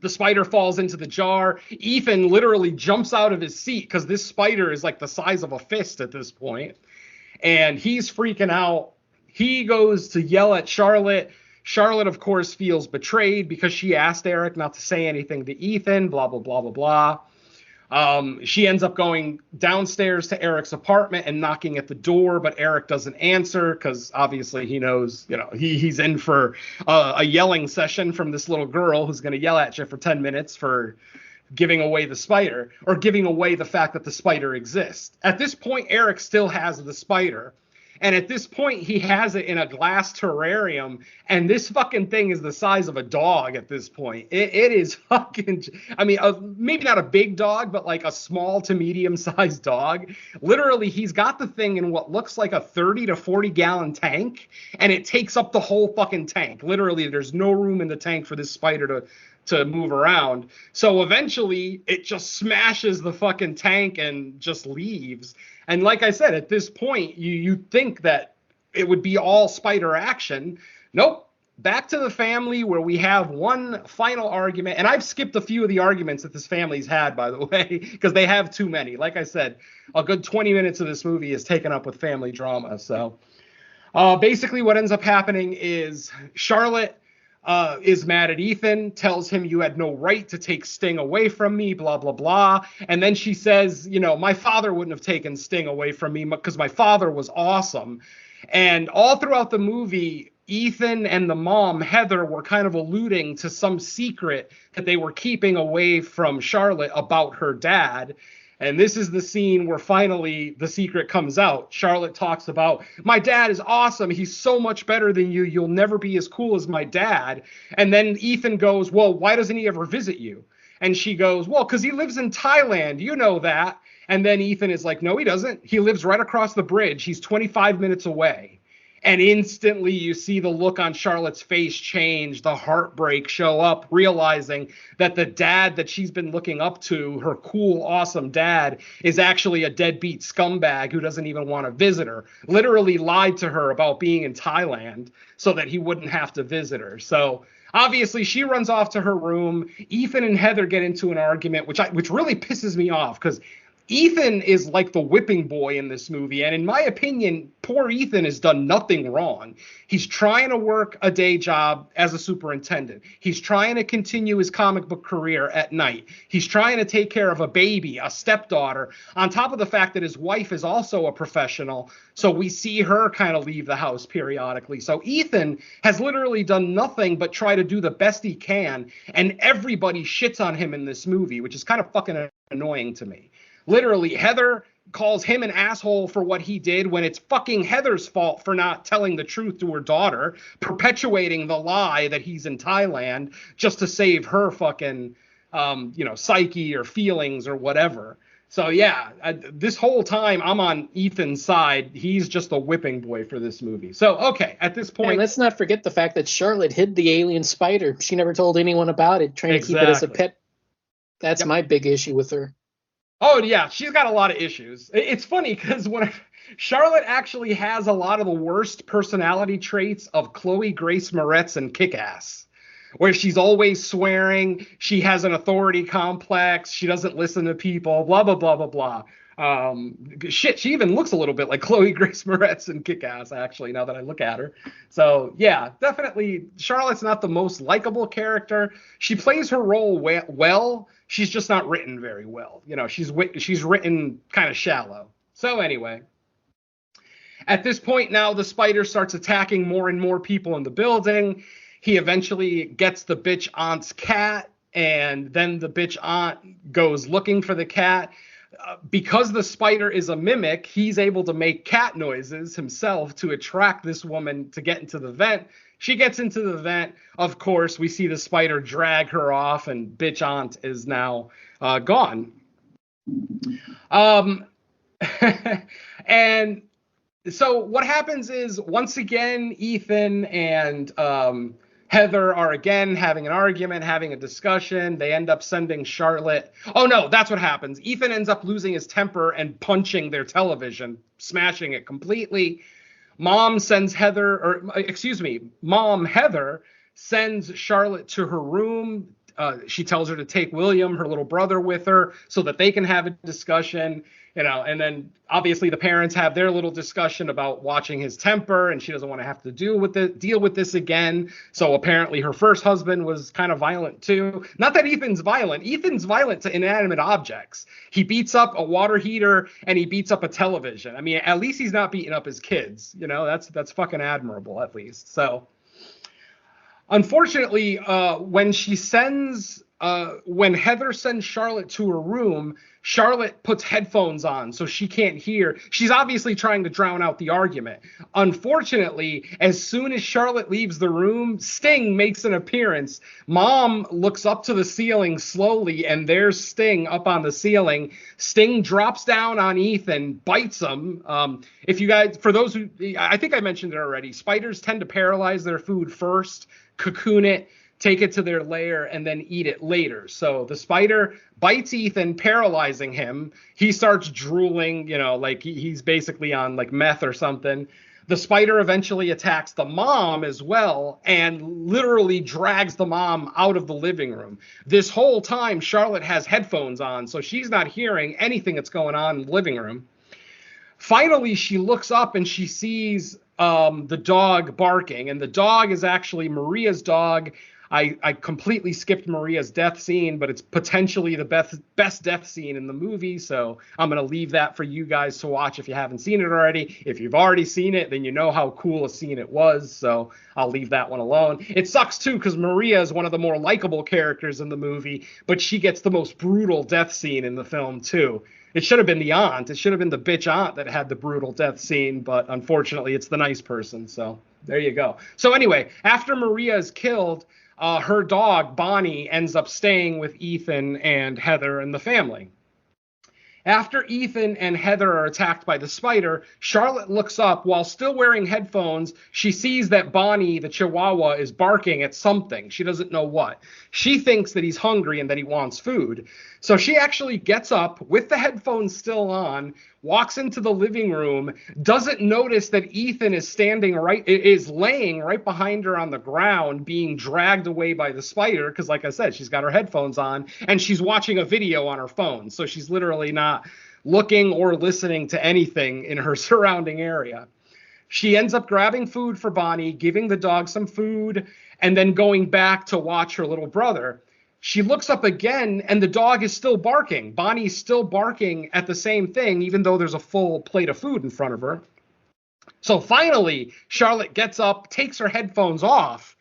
The spider falls into the jar. Ethan literally jumps out of his seat because this spider is like the size of a fist at this point. And he's freaking out. He goes to yell at Charlotte. Charlotte, of course, feels betrayed because she asked Eric not to say anything to Ethan, blah, blah, blah, blah, blah. She ends up going downstairs to Eric's apartment and knocking at the door, but Eric doesn't answer because obviously he knows, he's in for a yelling session from this little girl who's going to yell at you for 10 minutes for giving away the spider or giving away the fact that the spider exists. At this point, Eric still has the spider. And at this point, he has it in a glass terrarium, and this fucking thing is the size of a dog at this point. It is fucking, maybe not a big dog, but like a small to medium-sized dog. Literally, he's got the thing in what looks like a 30 to 40-gallon tank, and it takes up the whole fucking tank. Literally, there's no room in the tank for this spider to move around. So eventually, it just smashes the fucking tank and just leaves. And like I said, at this point, you think that it would be all spider action. Nope. Back to the family where we have one final argument. And I've skipped a few of the arguments that this family's had, by the way, because they have too many. Like I said, a good 20 minutes of this movie is taken up with family drama. So basically what ends up happening is Charlotte is mad at Ethan, tells him you had no right to take Sting away from me, blah, blah, blah. And then she says, my father wouldn't have taken Sting away from me because my father was awesome. And all throughout the movie, Ethan and the mom, Heather, were kind of alluding to some secret that they were keeping away from Charlotte about her dad. And this is the scene where finally the secret comes out. Charlotte talks about, my dad is awesome. He's so much better than you. You'll never be as cool as my dad. And then Ethan goes, well, why doesn't he ever visit you? And she goes, well, because he lives in Thailand. You know that. And then Ethan is like, no, he doesn't. He lives right across the bridge. He's 25 minutes away. And instantly you see the look on Charlotte's face change, the heartbreak show up, realizing that the dad that she's been looking up to, her cool, awesome dad, is actually a deadbeat scumbag who doesn't even want to visit her. Literally lied to her about being in Thailand so that he wouldn't have to visit her. So obviously she runs off to her room. Ethan and Heather get into an argument, which really pisses me off because Ethan is like the whipping boy in this movie, and in my opinion, poor Ethan has done nothing wrong. He's trying to work a day job as a superintendent. He's trying to continue his comic book career at night. He's trying to take care of a baby, a stepdaughter, on top of the fact that his wife is also a professional, so we see her kind of leave the house periodically. So Ethan has literally done nothing but try to do the best he can, and everybody shits on him in this movie, which is kind of fucking annoying to me. Literally, Heather calls him an asshole for what he did when it's fucking Heather's fault for not telling the truth to her daughter, perpetuating the lie that he's in Thailand just to save her fucking, psyche or feelings or whatever. So, yeah, this whole time I'm on Ethan's side. He's just a whipping boy for this movie. So, okay, at this point... And let's not forget the fact that Charlotte hid the alien spider. She never told anyone about it, trying to keep it as a pet. That's my big issue with her. Oh, yeah, she's got a lot of issues. It's funny because Charlotte actually has a lot of the worst personality traits of Chloe Grace Moretz and Kick-Ass, where she's always swearing, she has an authority complex, she doesn't listen to people, blah, blah, blah, blah, blah. She even looks a little bit like Chloe Grace Moretz and Kick-Ass, actually, now that I look at her. So, yeah, definitely, Charlotte's not the most likable character. She plays her role well. She's just not written very well. She's written kind of shallow. So anyway, at this point now, the spider starts attacking more and more people in the building. He eventually gets the bitch aunt's cat, and then the bitch aunt goes looking for the cat. Because the spider is a mimic, he's able to make cat noises himself to attract this woman to get into the vent. She gets into the vent. Of course, we see the spider drag her off, and bitch aunt is now gone. And so what happens is, once again, Ethan and Heather are again having an argument, having a discussion. They end up sending Charlotte. Oh, no, that's what happens. Ethan ends up losing his temper and punching their television, smashing it completely. Mom Heather sends Charlotte to her room, she tells her to take William, her little brother, with her so that they can have a discussion. And then obviously the parents have their little discussion about watching his temper, and she doesn't want to have to deal with this again. So apparently her first husband was kind of violent too. Not that Ethan's violent. Ethan's violent to inanimate objects. He beats up a water heater and he beats up a television. I mean, at least he's not beating up his kids. That's fucking admirable, at least. So unfortunately, when Heather sends Charlotte to her room, Charlotte puts headphones on so she can't hear. She's obviously trying to drown out the argument. Unfortunately, as soon as Charlotte leaves the room, Sting makes an appearance. Mom looks up to the ceiling slowly, and there's Sting up on the ceiling. Sting drops down on Ethan, bites him. If you guys, for those who, I think I mentioned it already, spiders tend to paralyze their food first, cocoon it, take it to their lair, and then eat it later. So the spider bites Ethan, paralyzing him. He starts drooling, like he's basically on like meth or something. The spider eventually attacks the mom as well and literally drags the mom out of the living room. This whole time, Charlotte has headphones on, so she's not hearing anything that's going on in the living room. Finally, she looks up and she sees the dog barking, and the dog is actually Maria's dog. I completely skipped Maria's death scene, but it's potentially the best death scene in the movie, so I'm going to leave that for you guys to watch if you haven't seen it already. If you've already seen it, then you know how cool a scene it was, so I'll leave that one alone. It sucks, too, because Maria is one of the more likable characters in the movie, but she gets the most brutal death scene in the film, too. It should have been the aunt. It should have been the bitch aunt that had the brutal death scene, but unfortunately, it's the nice person, so there you go. So anyway, after Maria is killed, her dog, Bonnie, ends up staying with Ethan and Heather and the family. After Ethan and Heather are attacked by the spider, Charlotte looks up. While still wearing headphones, she sees that Bonnie, the Chihuahua, is barking at something. She doesn't know what. She thinks that he's hungry and that he wants food. So she actually gets up with the headphones still on, walks into the living room, doesn't notice that Ethan is laying right behind her on the ground, being dragged away by the spider, because like I said, she's got her headphones on, and she's watching a video on her phone, so she's literally not looking or listening to anything in her surrounding area. She ends up grabbing food for Bonnie, giving the dog some food, and then going back to watch her little brother. She looks up again, and the dog is still barking. Bonnie's still barking at the same thing, even though there's a full plate of food in front of her. So finally, Charlotte gets up, takes her headphones off,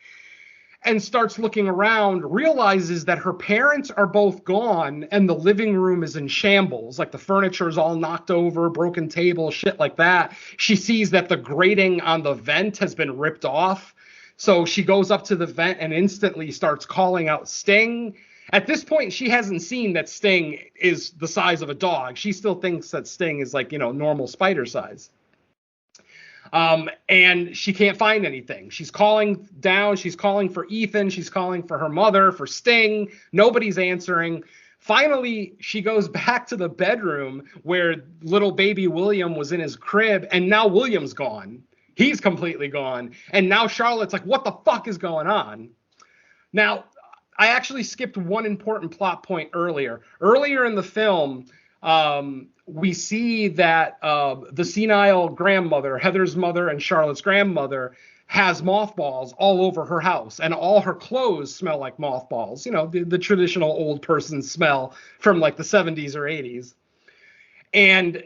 and starts looking around, realizes that her parents are both gone, and the living room is in shambles. Like the furniture is all knocked over, broken table, shit like that. She sees that the grating on the vent has been ripped off. So she goes up to the vent and instantly starts calling out Sting. At this point, she hasn't seen that Sting is the size of a dog. She still thinks that Sting is like, normal spider size. And she can't find anything. She's calling down. She's calling for Ethan. She's calling for her mother, for Sting. Nobody's answering. Finally, she goes back to the bedroom where little baby William was in his crib, and now William's gone. He's completely gone. And now Charlotte's like, what the fuck is going on? Now, I actually skipped one important plot point earlier. Earlier in the film, we see that the senile grandmother, Heather's mother and Charlotte's grandmother, has mothballs all over her house. And all her clothes smell like mothballs. The traditional old person smell from like the 70s or 80s. And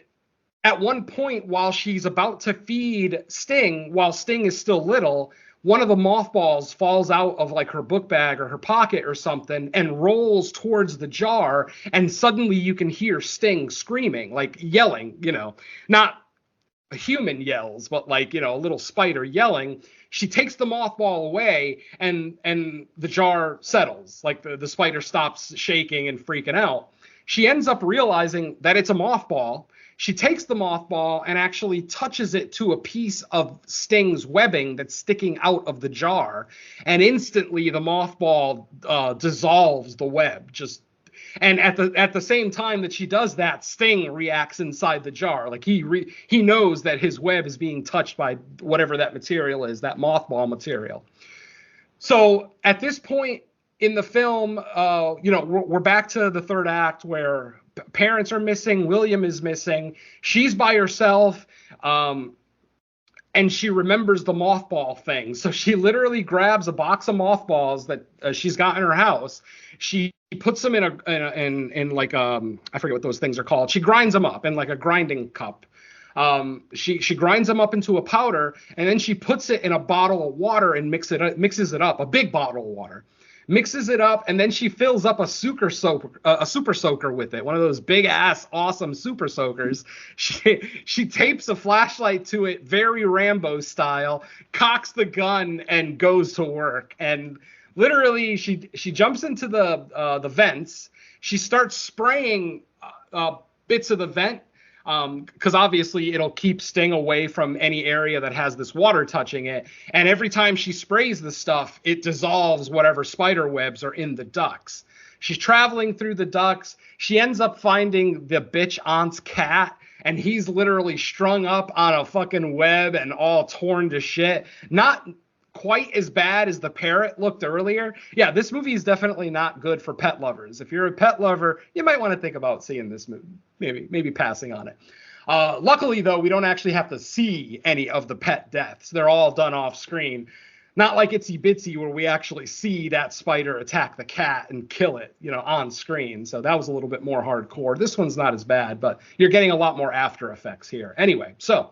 at one point, while she's about to feed Sting, while Sting is still little, one of the mothballs falls out of like her book bag or her pocket or something and rolls towards the jar. And suddenly you can hear Sting screaming, like yelling, not a human yells, but like, a little spider yelling. She takes the mothball away and the jar settles, like the spider stops shaking and freaking out. She ends up realizing that it's a mothball. She takes the mothball and actually touches it to a piece of Sting's webbing that's sticking out of the jar. And instantly the mothball dissolves the web. And at the same time that she does that, Sting reacts inside the jar. Like he knows that his web is being touched by whatever that material is, that mothball material. So at this point, in the film, we're back to the third act where parents are missing. William is missing. She's by herself. And she remembers the mothball thing. So she literally grabs a box of mothballs that she's got in her house. She puts them in like I forget what those things are called. She grinds them up in like a grinding cup. She grinds them up into a powder, and then she puts it in a bottle of water and mixes it up, a big bottle of water. Mixes it up, and then she fills up a super soaker with it, one of those big ass awesome super soakers. She tapes a flashlight to it, very Rambo style, cocks the gun, and goes to work. And literally, she jumps into the vents. She starts spraying bits of the vent, because obviously it'll keep Sting away from any area that has this water touching it. And every time she sprays the stuff, it dissolves whatever spider webs are in the ducts. She's traveling through the ducts. She ends up finding the bitch aunt's cat, and he's literally strung up on a fucking web and all torn to shit. Not quite as bad as the parrot looked earlier. Yeah, this movie is definitely not good for pet lovers. If you're a pet lover, you might want to think about seeing this movie, maybe passing on it. Luckily, though, we don't actually have to see any of the pet deaths. They're all done off screen. Not like Itsy Bitsy, where we actually see that spider attack the cat and kill it, on screen. So that was a little bit more hardcore. This one's not as bad, but you're getting a lot more after effects here. Anyway, so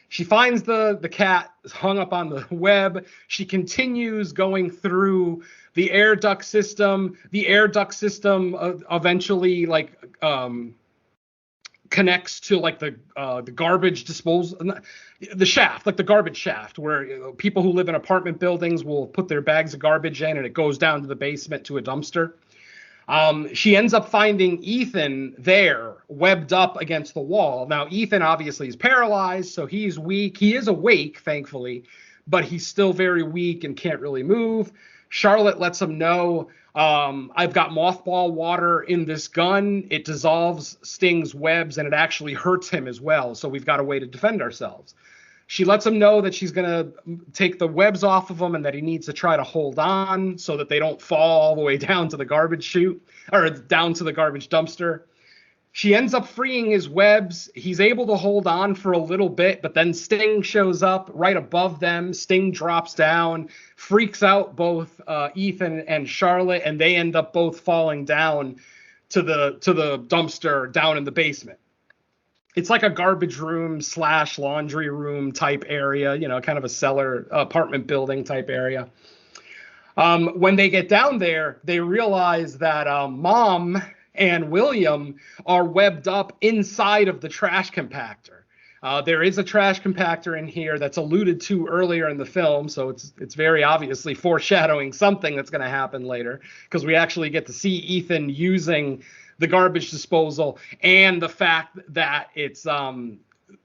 she finds the cat hung up on the web. She continues going through the air duct system. The air duct system eventually connects to like the garbage disposal, the shaft, like the garbage shaft, where people who live in apartment buildings will put their bags of garbage in, and it goes down to the basement to a dumpster. She ends up finding Ethan there, webbed up against the wall. Now, Ethan obviously is paralyzed, so he's weak. He is awake, thankfully, but he's still very weak and can't really move. Charlotte lets him know, I've got mothball water in this gun. It dissolves Sting's webs, and it actually hurts him as well, so we've got a way to defend ourselves. She lets him know that she's going to take the webs off of him and that he needs to try to hold on so that they don't fall all the way down to the garbage chute, or down to the garbage dumpster. She ends up freeing his webs. He's able to hold on for a little bit, but then Sting shows up right above them. Sting drops down, freaks out both Ethan and Charlotte, and they end up both falling down to the dumpster down in the basement. It's like a garbage room / laundry room type area, kind of a cellar apartment building type area. When they get down there, they realize that Mom and William are webbed up inside of the trash compactor. There is a trash compactor in here that's alluded to earlier in the film, so it's very obviously foreshadowing something that's going to happen later, because we actually get to see Ethan using the garbage disposal, and the fact that its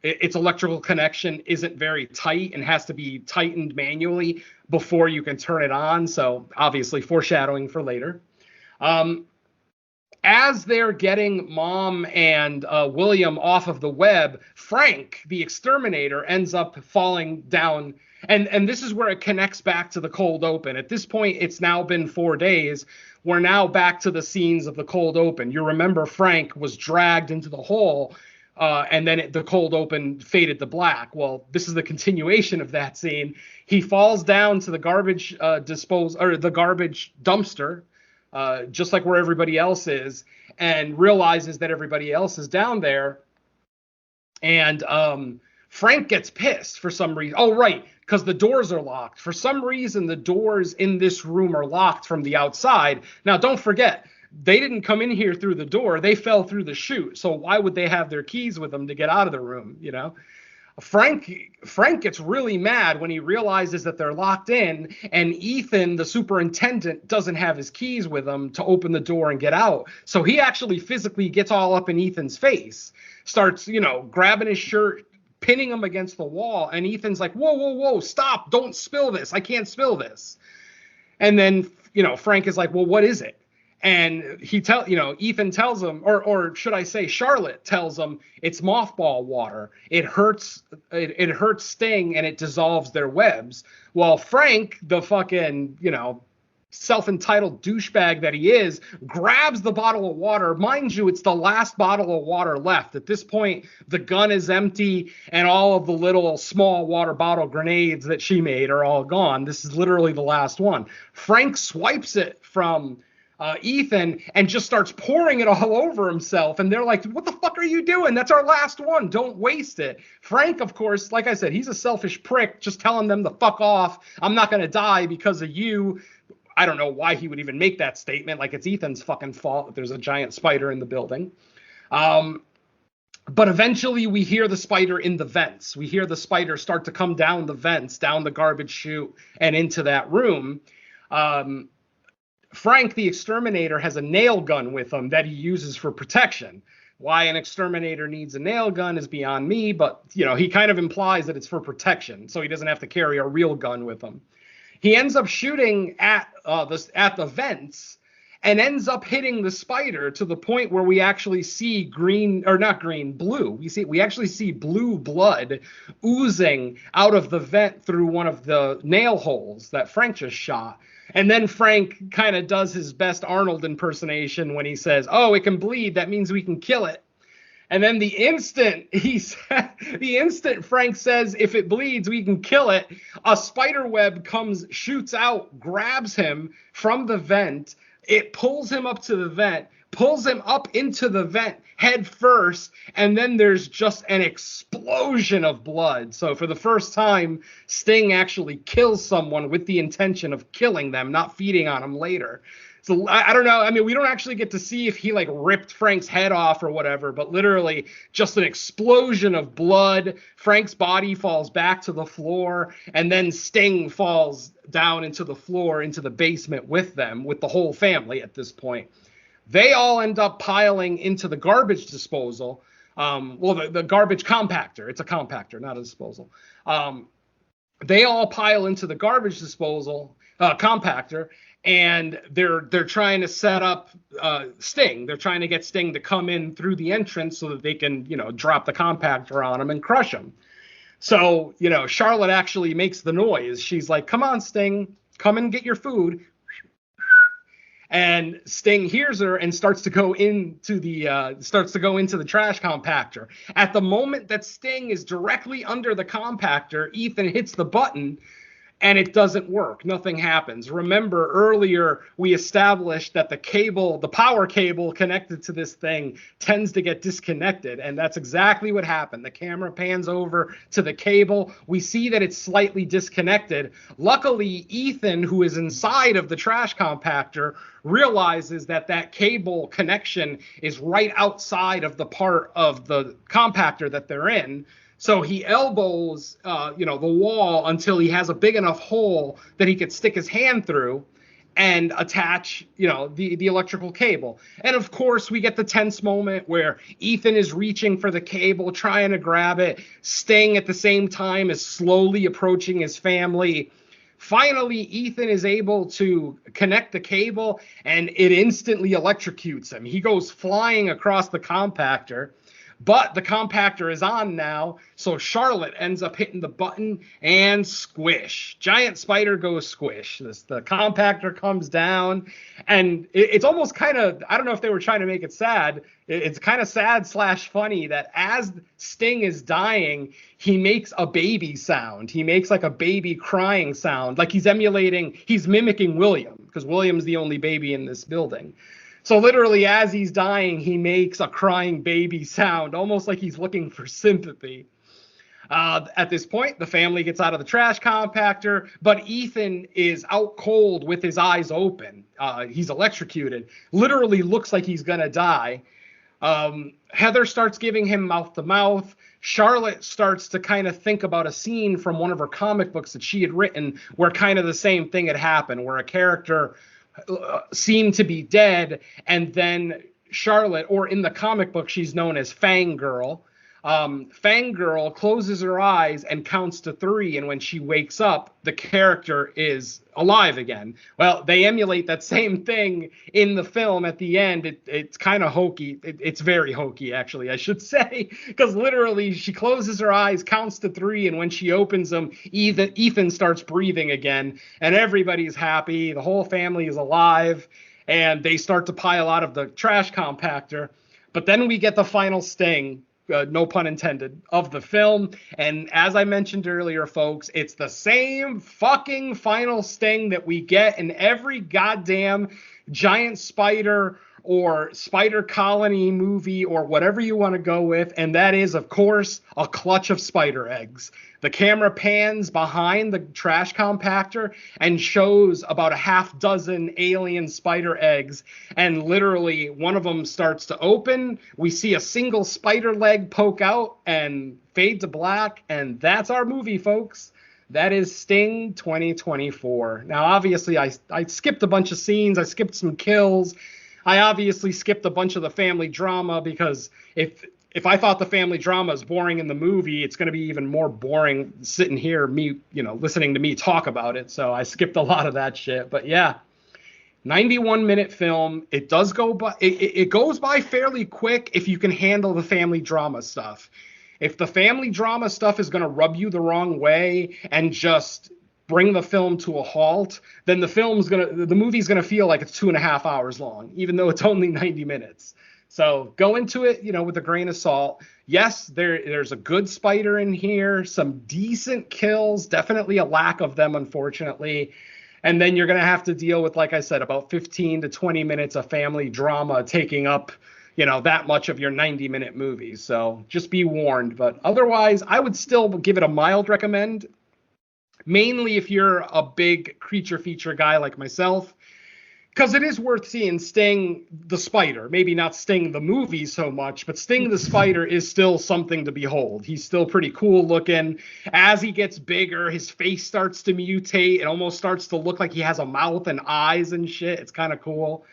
electrical connection isn't very tight and has to be tightened manually before you can turn it on. So obviously foreshadowing for later. As they're getting Mom and William off of the web, Frank, the exterminator, ends up falling down. And this is where it connects back to the cold open. At this point, it's now been 4 days. We're now back to the scenes of the cold open. You remember Frank was dragged into the hole, and then the cold open faded to black. Well, this is the continuation of that scene. He falls down to the garbage the garbage dumpster, just like where everybody else is, and realizes that everybody else is down there. And Frank gets pissed for some reason. Oh, right, because the doors are locked. For some reason, the doors in this room are locked from the outside. Now, don't forget, they didn't come in here through the door. They fell through the chute. So why would they have their keys with them to get out of the room, Frank gets really mad when he realizes that they're locked in, and Ethan, the superintendent, doesn't have his keys with him to open the door and get out. So he actually physically gets all up in Ethan's face, starts, grabbing his shirt, pinning him against the wall, and Ethan's like, whoa, stop, don't spill this. I can't spill this. And then, Frank is like, well, what is it? And Ethan tells him, or should I say Charlotte tells him, it's mothball water. It hurts Sting, and it dissolves their webs. Well, Frank, the fucking, self-entitled douchebag that he is, grabs the bottle of water. Mind you, it's the last bottle of water left. At this point, the gun is empty and all of the little small water bottle grenades that she made are all gone. This is literally the last one. Frank swipes it from Ethan and just starts pouring it all over himself. And they're like, what the fuck are you doing? That's our last one. Don't waste it. Frank, of course, like I said, he's a selfish prick, just telling them to fuck off. I'm not going to die because of you. I don't know why he would even make that statement. Like, it's Ethan's fucking fault that there's a giant spider in the building. But eventually we hear the spider in the vents. We hear the spider start to come down the vents, down the garbage chute, and into that room. Frank, the exterminator, has a nail gun with him that he uses for protection. Why an exterminator needs a nail gun is beyond me, but, you know, he kind of implies that it's for protection, so he doesn't have to carry a real gun with him. He ends up shooting at the vents and ends up hitting the spider to the point where we actually see blue. We actually see blue blood oozing out of the vent through one of the nail holes that Frank just shot. And then Frank kind of does his best Arnold impersonation when he says, "Oh, it can bleed. That means we can kill it." And then the instant Frank says, "If it bleeds, we can kill it," a spider web shoots out, grabs him from the vent. It pulls him up to the vent, pulls him up into the vent head first, and then there's just an explosion of blood. So for the first time, Sting actually kills someone with the intention of killing them, not feeding on them later. So I don't know. I mean, we don't actually get to see if he like ripped Frank's head off or whatever, but literally just an explosion of blood. Frank's body falls back to the floor, and then Sting falls down into the floor, into the basement with them, with the whole family at this point. They all end up piling into the garbage disposal. The garbage compactor. It's a compactor, not a disposal. They all pile into the garbage disposal compactor. And they're trying to set up Sting. They're trying to get Sting to come in through the entrance so that they can, drop the compactor on him and crush him. So, Charlotte actually makes the noise. She's like, "Come on, Sting, come and get your food." And Sting hears her and starts to go into the trash compactor. At the moment that Sting is directly under the compactor, Ethan hits the button. And it doesn't work. Nothing happens. Remember, earlier we established that the power cable connected to this thing tends to get disconnected. And that's exactly what happened. The camera pans over to the cable. We see that it's slightly disconnected. Luckily, Ethan, who is inside of the trash compactor, realizes that cable connection is right outside of the part of the compactor that they're in. So he elbows, the wall until he has a big enough hole that he could stick his hand through and attach, the electrical cable. And of course, we get the tense moment where Ethan is reaching for the cable, trying to grab it. Sting at the same time is slowly approaching his family. Finally, Ethan is able to connect the cable, and it instantly electrocutes him. He goes flying across the compactor. But the compactor is on now, so Charlotte ends up hitting the button and squish. Giant spider goes squish. The compactor comes down, and it's almost kind of, I don't know if they were trying to make it sad. It's kind of sad / funny that as Sting is dying, he makes a baby sound. He makes like a baby crying sound, like he's mimicking William, because William's the only baby in this building. So literally, as he's dying, he makes a crying baby sound, almost like he's looking for sympathy. At this point, the family gets out of the trash compactor, but Ethan is out cold with his eyes open. He's electrocuted. Literally looks like he's going to die. Heather starts giving him mouth-to-mouth. Charlotte starts to kind of think about a scene from one of her comic books that she had written where kind of the same thing had happened, where a character seemed to be dead, and then Charlotte, or in the comic book she's known as Fangirl, Fangirl closes her eyes and counts to 3, and when she wakes up, the character is alive again. Well, they emulate that same thing in the film at the end. It's kind of hokey. It's very hokey, actually, I should say, because literally she closes her eyes, counts to 3, and when she opens them, Ethan starts breathing again, and everybody's happy. The whole family is alive, and they start to pile out of the trash compactor. But then we get the final sting, no pun intended, of the film. And as I mentioned earlier, folks, it's the same fucking final sting that we get in every goddamn giant spider or spider colony movie or whatever you want to go with. And that is, of course, a clutch of spider eggs. The camera pans behind the trash compactor and shows about a half dozen alien spider eggs. And literally one of them starts to open. We see a single spider leg poke out and fade to black. And that's our movie, folks. That is Sting 2024. Now, obviously, I skipped a bunch of scenes. I skipped some kills. I obviously skipped a bunch of the family drama because if I thought the family drama is boring in the movie, it's going to be even more boring sitting here, listening to me talk about it. So I skipped a lot of that shit. But yeah, 91-minute film. It does go by. It goes by fairly quick if you can handle the family drama stuff. If the family drama stuff is going to rub you the wrong way and just bring the film to a halt, then the movie's gonna feel like it's 2.5 hours long, even though it's only 90 minutes. So go into it, with a grain of salt. Yes, there's a good spider in here, some decent kills, definitely a lack of them, unfortunately. And then you're gonna have to deal with, like I said, about 15 to 20 minutes of family drama taking up, that much of your 90-minute movie. So just be warned. But otherwise, I would still give it a mild recommend. Mainly if you're a big creature feature guy like myself, because it is worth seeing Sting the Spider. Maybe not Sting the movie so much, but Sting the Spider is still something to behold. He's still pretty cool looking. As he gets bigger, his face starts to mutate. It almost starts to look like he has a mouth and eyes and shit. It's kind of cool.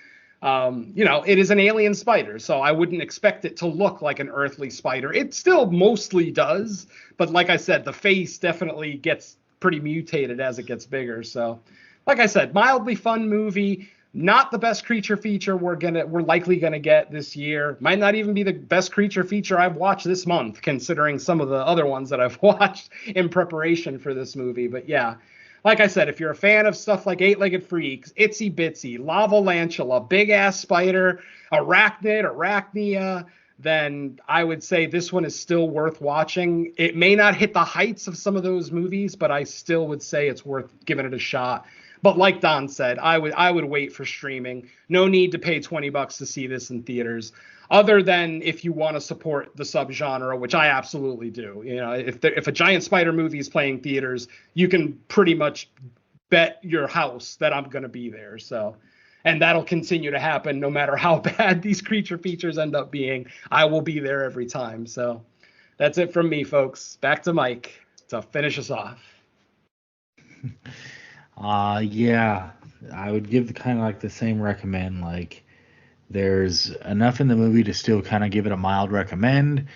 It is an alien spider, so I wouldn't expect it to look like an earthly spider. It still mostly does, but like I said, the face definitely gets pretty mutated as it gets bigger. So like I said, mildly fun movie, not the best creature feature we're likely gonna get this year. Might not even be the best creature feature I've watched this month, considering some of the other ones that I've watched in preparation for this movie. But yeah, like I said, if you're a fan of stuff like Eight-Legged Freaks, Itsy Bitsy, Lavalantula, Big Ass Spider, Arachnia, then I would say this one is still worth watching. It may not hit the heights of some of those movies, but I still would say it's worth giving it a shot. But like Don said, I would wait for streaming. No need to pay $20 to see this in theaters, other than if you want to support the subgenre, which I absolutely do. If a giant spider movie is playing theaters, you can pretty much bet your house that I'm going to be there. So. And that'll continue to happen no matter how bad these creature features end up being. I will be there every time. So that's it from me, folks. Back to Mike to finish us off. Yeah, I would give kind of like the same recommend. Like, there's enough in the movie to still kind of give it a mild recommend.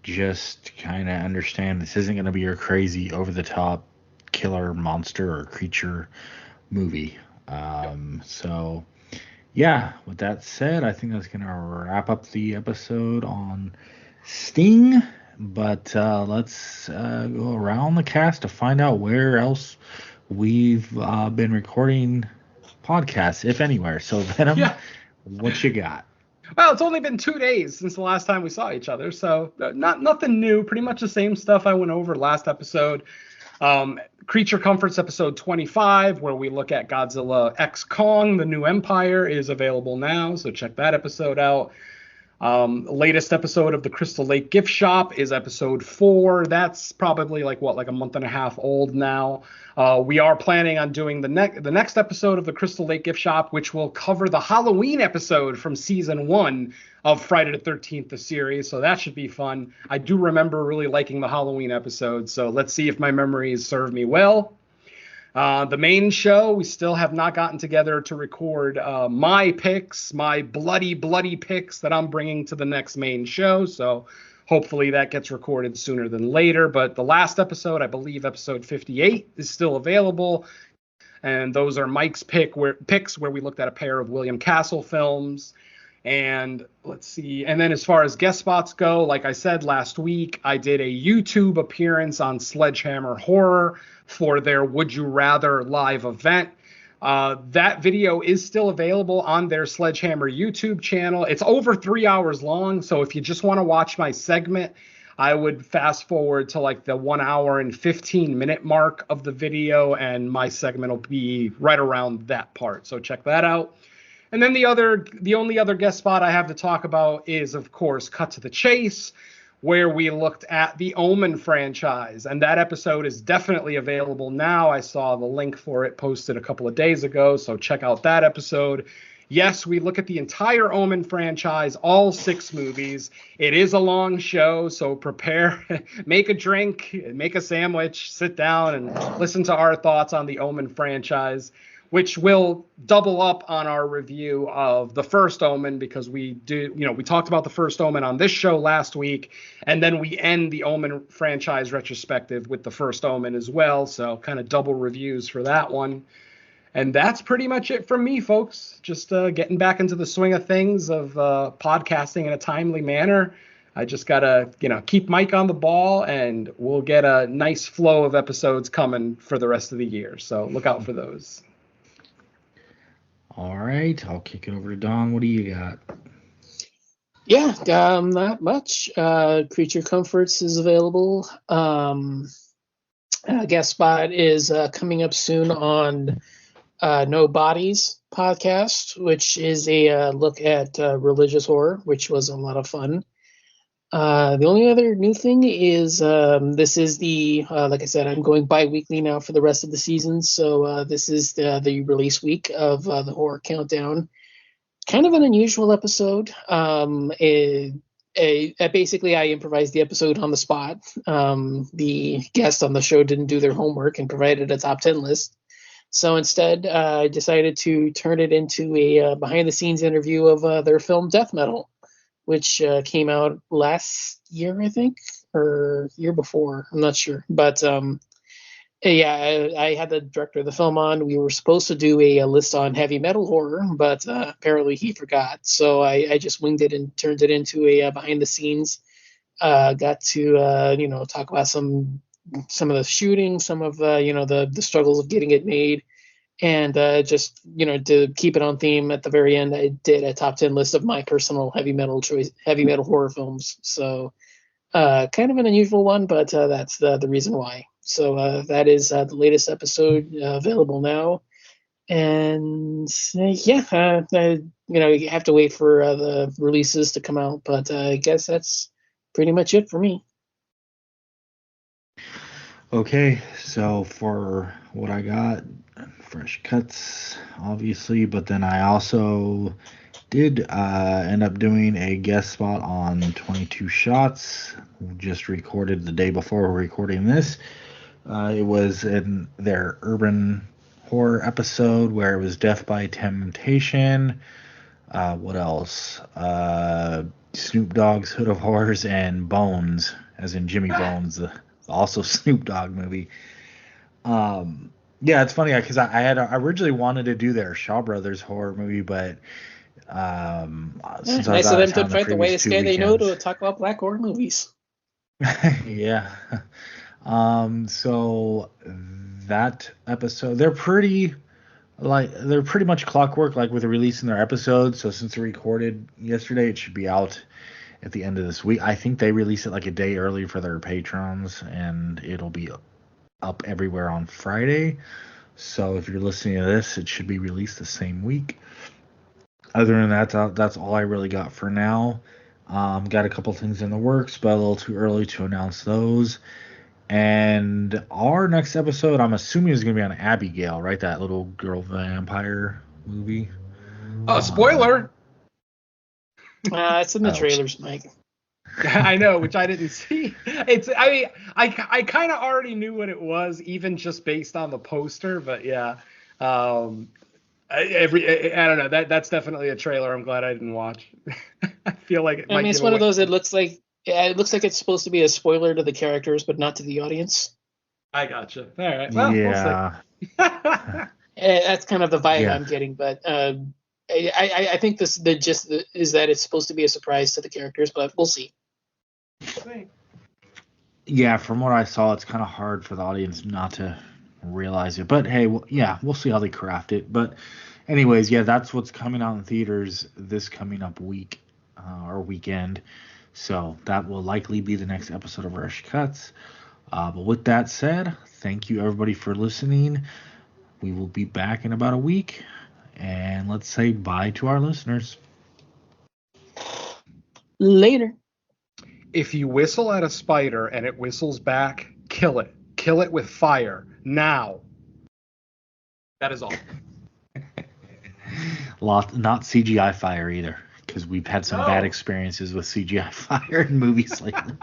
Just kind of understand this isn't going to be your crazy over-the-top killer monster or creature movie. So yeah, with that said, I think that's going to wrap up the episode on Sting. But let's go around the cast to find out where else we've been recording podcasts, if anywhere. So Venom, what you got? Well, it's only been 2 days since the last time we saw each other, so nothing new. Pretty much the same stuff I went over last episode. Creature Comforts episode 25, where we look at Godzilla X Kong, The New Empire, is available now, so check that episode out. Latest episode of the Crystal Lake Gift Shop is episode 4. That's probably like a month and a half old now. We are planning on doing the next episode of the Crystal Lake Gift Shop, which will cover the Halloween episode from season 1 of Friday the 13th, the series. So that should be fun. I do remember really liking the Halloween episode, so let's see if my memories serve me well. The main show, we still have not gotten together to record my picks, my bloody picks that I'm bringing to the next main show. So hopefully that gets recorded sooner than later. But the last episode, I believe episode 58, is still available. And those are Mike's picks where we looked at a pair of William Castle films. And let's see. And then as far as guest spots go, like I said last week, I did a YouTube appearance on Sledgehammer Horror for their Would You Rather live event. That video is still available on their Sledgehammer YouTube channel. It's over 3 hours long. So if you just want to watch my segment, I would fast forward to like the 1 hour and 15-minute mark of the video, and my segment will be right around that part. So check that out. And then the only other guest spot I have to talk about is, of course, Cut to the Chase, where we looked at the Omen franchise. And that episode is definitely available now. I saw the link for it posted a couple of days ago, so check out that episode. Yes, we look at the entire Omen franchise, all 6 movies. It is a long show, so prepare, make a drink, make a sandwich, sit down, and listen to our thoughts on the Omen franchise, which will double up on our review of the first Omen, because we talked about the first Omen on this show last week, and then we end the Omen franchise retrospective with the first Omen as well, so kind of double reviews for that one. And that's pretty much it from me, folks. Just getting back into the swing of things of podcasting in a timely manner. I just got to, keep Mike on the ball, and we'll get a nice flow of episodes coming for the rest of the year. So look out for those. All right, I'll kick it over to Don. What do you got? Yeah, not much. Creature Comforts is available. Guest spot is coming up soon on No Bodies podcast, which is a look at religious horror, which was a lot of fun. The only other new thing is this is the, like I said, I'm going bi-weekly now for the rest of the season. So this is the release week of the Horror Countdown. Kind of an unusual episode. Basically, I improvised the episode on the spot. The guests on the show didn't do their homework and provided a top 10 list. So instead, I decided to turn it into a behind-the-scenes interview of their film Death Metal, which came out last year, I think, or year before. I'm not sure. But I had the director of the film on. We were supposed to do a list on heavy metal horror, but apparently he forgot. So I just winged it and turned it into a behind-the-scenes. Got to talk about some of the shooting, some of the struggles of getting it made, and just to keep it on theme at the very end, I did a top 10 list of my personal heavy metal horror films. So kind of an unusual one, but that's the reason why. So that is the latest episode available now, and you have to wait for the releases to come out, but I guess that's pretty much it for me. Okay, so for what I got, fresh cuts, obviously, but then I also did end up doing a guest spot on 22 Shots, just recorded the day before we're recording this. It was in their urban horror episode where it was Death by Temptation. What else? Snoop Dogg's Hood of Horrors and Bones, as in Jimmy Bones, the also Snoop Dogg movie. Yeah, it's funny because I originally wanted to do their Shaw Brothers horror movie, but since I was nice of them to the fight the whitest guy they know to talk about black horror movies. Yeah. So that episode, they're pretty much clockwork, like with releasing their episodes. So since they recorded yesterday, it should be out at the end of this week. I think they release it like a day early for their patrons, and it'll be up everywhere on Friday. So if you're listening to this, it should be released the same week. Other than that, that's all I really got for now. Got a couple things in the works, but a little too early to announce those. And our next episode, I'm assuming, is going to be on Abigail, right? That little girl vampire movie. Spoiler! It's in the trailers, Mike. I know, which I didn't see. I kind of already knew what it was, even just based on the poster. But yeah, I don't know. That's definitely a trailer I'm glad I didn't watch. I feel like it's one of those. It looks like Yeah, it looks like it's supposed to be a spoiler to the characters, but not to the audience. I gotcha. All right. Well, Yeah. we'll see. That's kind of the vibe Yeah. I'm getting, but I think the gist is that it's supposed to be a surprise to the characters, but we'll see. Yeah, from what I saw, it's kind of hard for the audience not to realize it. But hey, we'll see how they craft it. But anyways, yeah, that's what's coming out in theaters this coming up week or weekend. So that will likely be the next episode of Rush Cuts. But with that said, thank you everybody for listening. We will be back in about a week. And let's say bye to our listeners. Later. If you whistle at a spider and it whistles back, kill it. Kill it with fire. Now. That is all. Not CGI fire either, because we've had some bad experiences with CGI fire in movies lately.